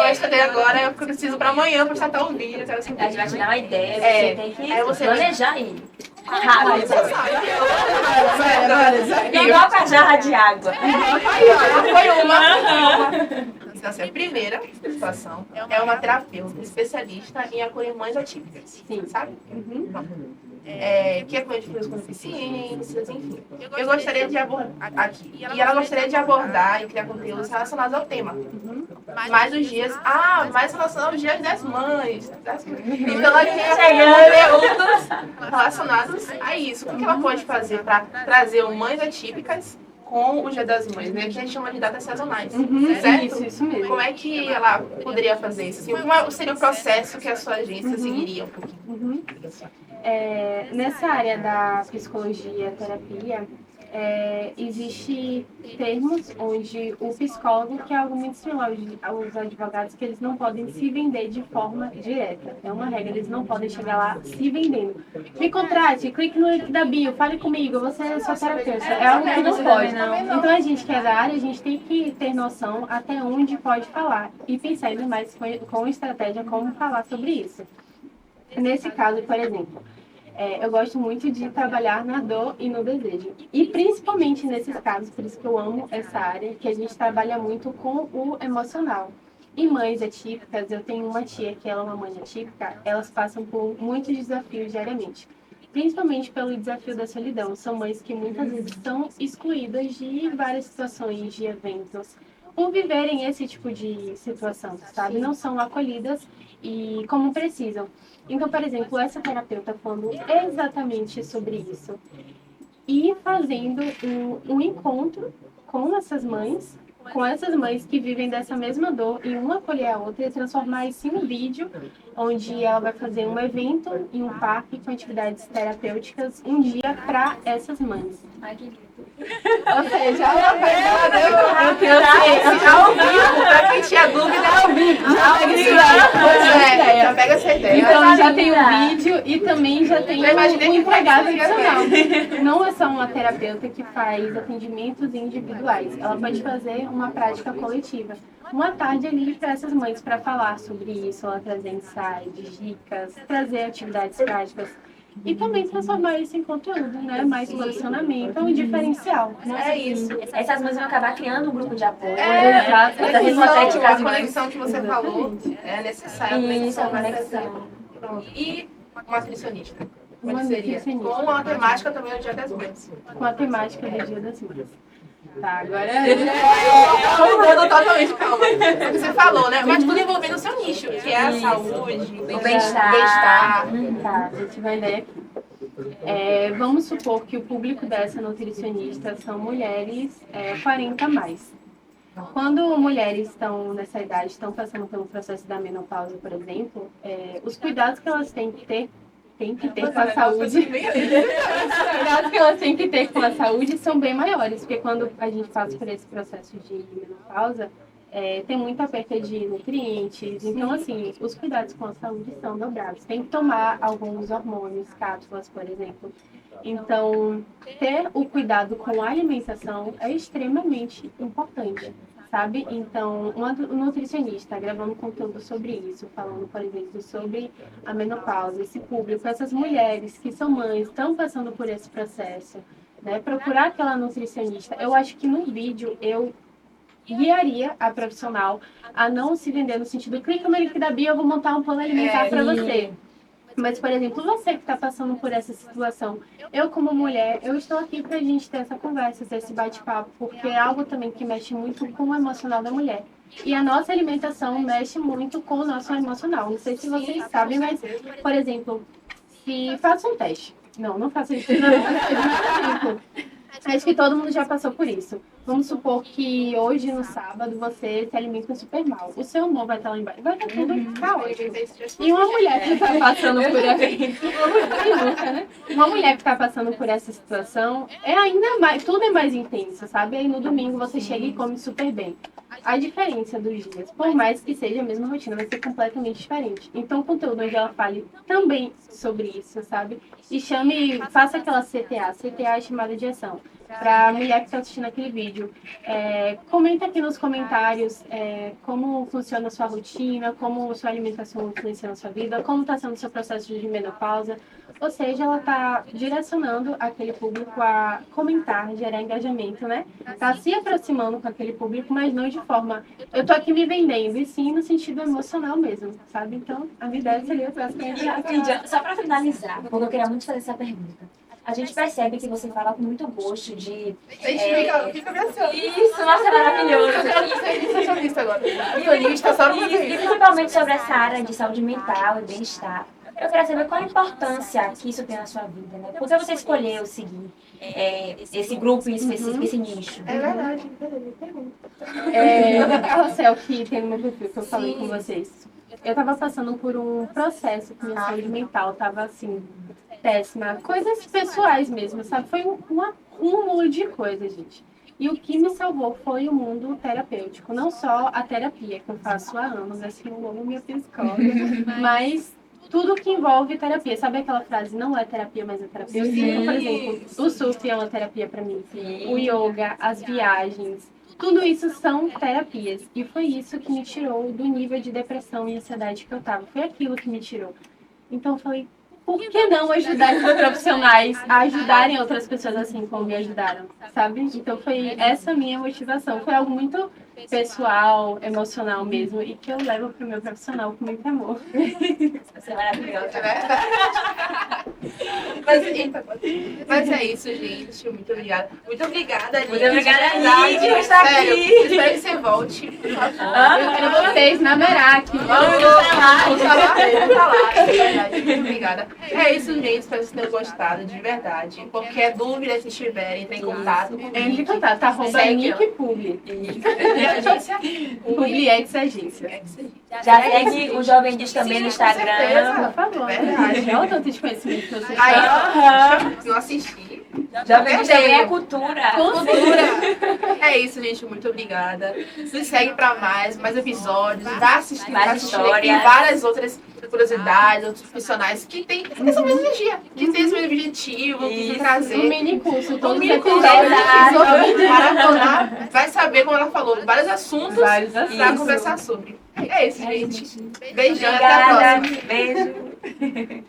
A estratégia agora é o que eu preciso pra amanhã, pra estar o vídeo. A gente vai te dar uma ideia, É. você tem que Aí você- planejar aí. Rápido. Desafio. Coloca a jarra de água. Aí, ó, foi uma. Então, assim, a primeira situação é uma terapeuta especialista em acolher mães atípicas. Sim, sabe? Que acolhe pessoas com deficiências, enfim. Eu gostaria de abordar aqui. E ela gostaria de abordar e criar conteúdos relacionados ao tema. Mais os dias. Mais relacionados aos dias das mães. Então ela quer conteúdos relacionados a isso. O que ela pode fazer para trazer mães atípicas com o Dia das Mães, né? Que a gente chama de datas sazonais, certo? Isso mesmo. Como é que ela poderia fazer isso? Assim, como seria o processo que a sua agência seguiria um pouquinho? Nessa área da psicologia, terapia, existe termos onde o psicólogo, que é algo muito similar aos advogados, que eles não podem se vender de forma direta. É uma regra, eles não podem chegar lá se vendendo. Me contrate, clique no link da bio, fale comigo, você é sua terapeuta. É algo que não pode. Então a gente que é da área, a gente tem que ter noção até onde pode falar e pensar ainda mais com estratégia como falar sobre isso. Nesse caso, por exemplo, eu gosto muito de trabalhar na dor e no desejo. E principalmente nesses casos, por isso que eu amo essa área, que a gente trabalha muito com o emocional. E mães atípicas, eu tenho uma tia que ela é uma mãe atípica, elas passam por muitos desafios diariamente. Principalmente pelo desafio da solidão. São mães que muitas vezes são excluídas de várias situações, de eventos, por viverem esse tipo de situação, sabe? Não são acolhidas e como precisam. Então, por exemplo, essa terapeuta falando exatamente sobre isso e fazendo um encontro com essas mães que vivem dessa mesma dor e uma acolher a outra e transformar isso em um vídeo onde ela vai fazer um evento em um parque com atividades terapêuticas um dia para essas mães. Ai, que lindo. Ou seja, eu trouxe Ao vivo, pra quem tinha dúvida, ao vivo. Já pega essa ideia. Então já tem o vídeo e também já tem o empregado adicional. Não é só uma terapeuta que faz atendimentos individuais. Ela pode fazer uma prática coletiva. Uma tarde ali para essas mães para falar sobre isso, ela trazer insights, dicas, trazer atividades práticas. E também transformar isso em conteúdo, né? Mais posicionamento, é um diferencial. Nossa, é isso. Essas mães vão acabar criando um grupo de apoio. Exato. A conexão que você falou é necessária. Isso, a conexão. E uma nutricionista. Uma nutricionista. Com a temática também do Dia das Mães. Com a temática do Dia das Mães. Tá, agora Todo mundo totalmente calma. É o que você falou, né? Mas tudo envolvendo o seu nicho, que é a saúde, O bem-estar. Tá, a gente vai ler aqui. Vamos supor que o público dessa nutricionista são mulheres 40 a mais. Quando mulheres estão nessa idade, estão passando pelo processo da menopausa, por exemplo, os cuidados que elas têm que ter com a saúde. Os cuidados que elas têm que ter com a saúde são bem maiores, porque quando a gente passa por esse processo de menopausa, tem muita perda de nutrientes. Então, assim, os cuidados com a saúde são dobrados. Tem que tomar alguns hormônios, cápsulas, por exemplo. Então, ter o cuidado com a alimentação é extremamente importante, sabe? Então, uma nutricionista gravando conteúdo sobre isso, falando, por exemplo, sobre a menopausa, esse público, essas mulheres que são mães, estão passando por esse processo, né? Procurar aquela nutricionista. Eu acho que no vídeo eu guiaria a profissional a não se vender no sentido, clica no link da bio, eu vou montar um plano alimentar para você. Mas, por exemplo, você que está passando por essa situação, eu como mulher, eu estou aqui para a gente ter essa conversa, ter esse bate-papo, porque é algo também que mexe muito com o emocional da mulher. E a nossa alimentação mexe muito com o nosso emocional. Não sei se vocês sabem, mas, por exemplo, se faça um teste. Não faça isso. Não, mas, por exemplo, acho que todo mundo já passou por isso. Vamos supor que hoje, no sábado, você se alimenta super mal. O seu humor vai estar lá embaixo. Vai estar tudo caótico. E uma mulher que está passando por uma mulher que está passando por essa situação, ainda mais, tudo é mais intenso, sabe? Aí no domingo você chega e come super bem. A diferença dos dias, por mais que seja a mesma rotina, vai ser completamente diferente. Então, o conteúdo onde ela fale também sobre isso, sabe? E faça aquela CTA. CTA é chamada de ação. Para a mulher que está assistindo aquele vídeo, comenta aqui nos comentários como funciona a sua rotina, como a sua alimentação influencia na sua vida, como está sendo o seu processo de menopausa. Ou seja, ela está direcionando aquele público a comentar, gerar engajamento, né? Está se aproximando com aquele público, mas não de forma, eu tô aqui me vendendo, e sim no sentido emocional mesmo, sabe? Então, a minha ideia seria basicamente... Só para finalizar, porque eu queria muito fazer essa pergunta. A gente percebe que você fala com muito gosto de... Fica abraçando. Isso, nossa, é maravilhoso. Isso é jornalista agora. Jornalista só no E principalmente sobre essa área de saúde mental e bem-estar. Eu queria saber qual a importância que isso tem na sua vida, né? Por que você escolheu seguir esse grupo específico, esse nicho? É verdade, pergunta. O carrossel que tem no meu perfil, que eu falei com vocês. Eu tava passando por um processo que minha saúde mental tava assim, péssima. Coisas pessoais mesmo, sabe? Foi cúmulo de coisas, gente. E o que me salvou foi o mundo terapêutico. Não só a terapia, que eu faço há anos, assim, eu amo minha psicóloga, mas tudo que envolve terapia. Sabe aquela frase, não é terapia, mas é terapia? Eu sinto, por exemplo, o surf é uma terapia para mim. O yoga, as viagens, tudo isso são terapias. E foi isso que me tirou do nível de depressão e ansiedade que eu tava. Foi aquilo que me tirou. Então eu falei, por que não ajudar esses profissionais a ajudarem outras pessoas assim como me ajudaram, sabe? Então foi essa minha motivação. Foi algo muito pessoal, emocional mesmo, e que eu levo pro meu profissional com muito amor. Você é maravilhosa. É verdade. Mas é isso, gente. Muito obrigada. Muito obrigada, Aline. Muito obrigada, De verdade. Aline, por estar Sério, aqui. espero que você volte, por favor. Eu quero vocês na Merak. Vamos falar, é verdade. Muito obrigada. É isso, gente. Espero que vocês tenham gostado, de verdade. Qualquer dúvida, se tiverem, entre em contato comigo. Entre em contato, tá? Arroba Segue, Nick Publi. E a agência? Publiex Agência. Já segue o Jovem Diz também no Instagram. Por favor. Verdade. Olha o tanto de conhecimento que vocês Aí, têm. ó, não assisti. Jovem Diz também é cultura. Cultura. É isso, gente. Muito obrigada. Nos segue pra mais episódios. Vá assistir, Mais vá assistir. Tem histórias. várias outras curiosidades, outros profissionais que têm essa mesma energia, que têm esse mesmo objetivo, que Isso. quer trazer. Um mini curso, todos os mini curso, episódios. maratonar, vai saber, como ela falou, vários assuntos Vários pra assuntos. conversar sobre. É isso, gente. Beijão e até a Obrigada. próxima. Beijo.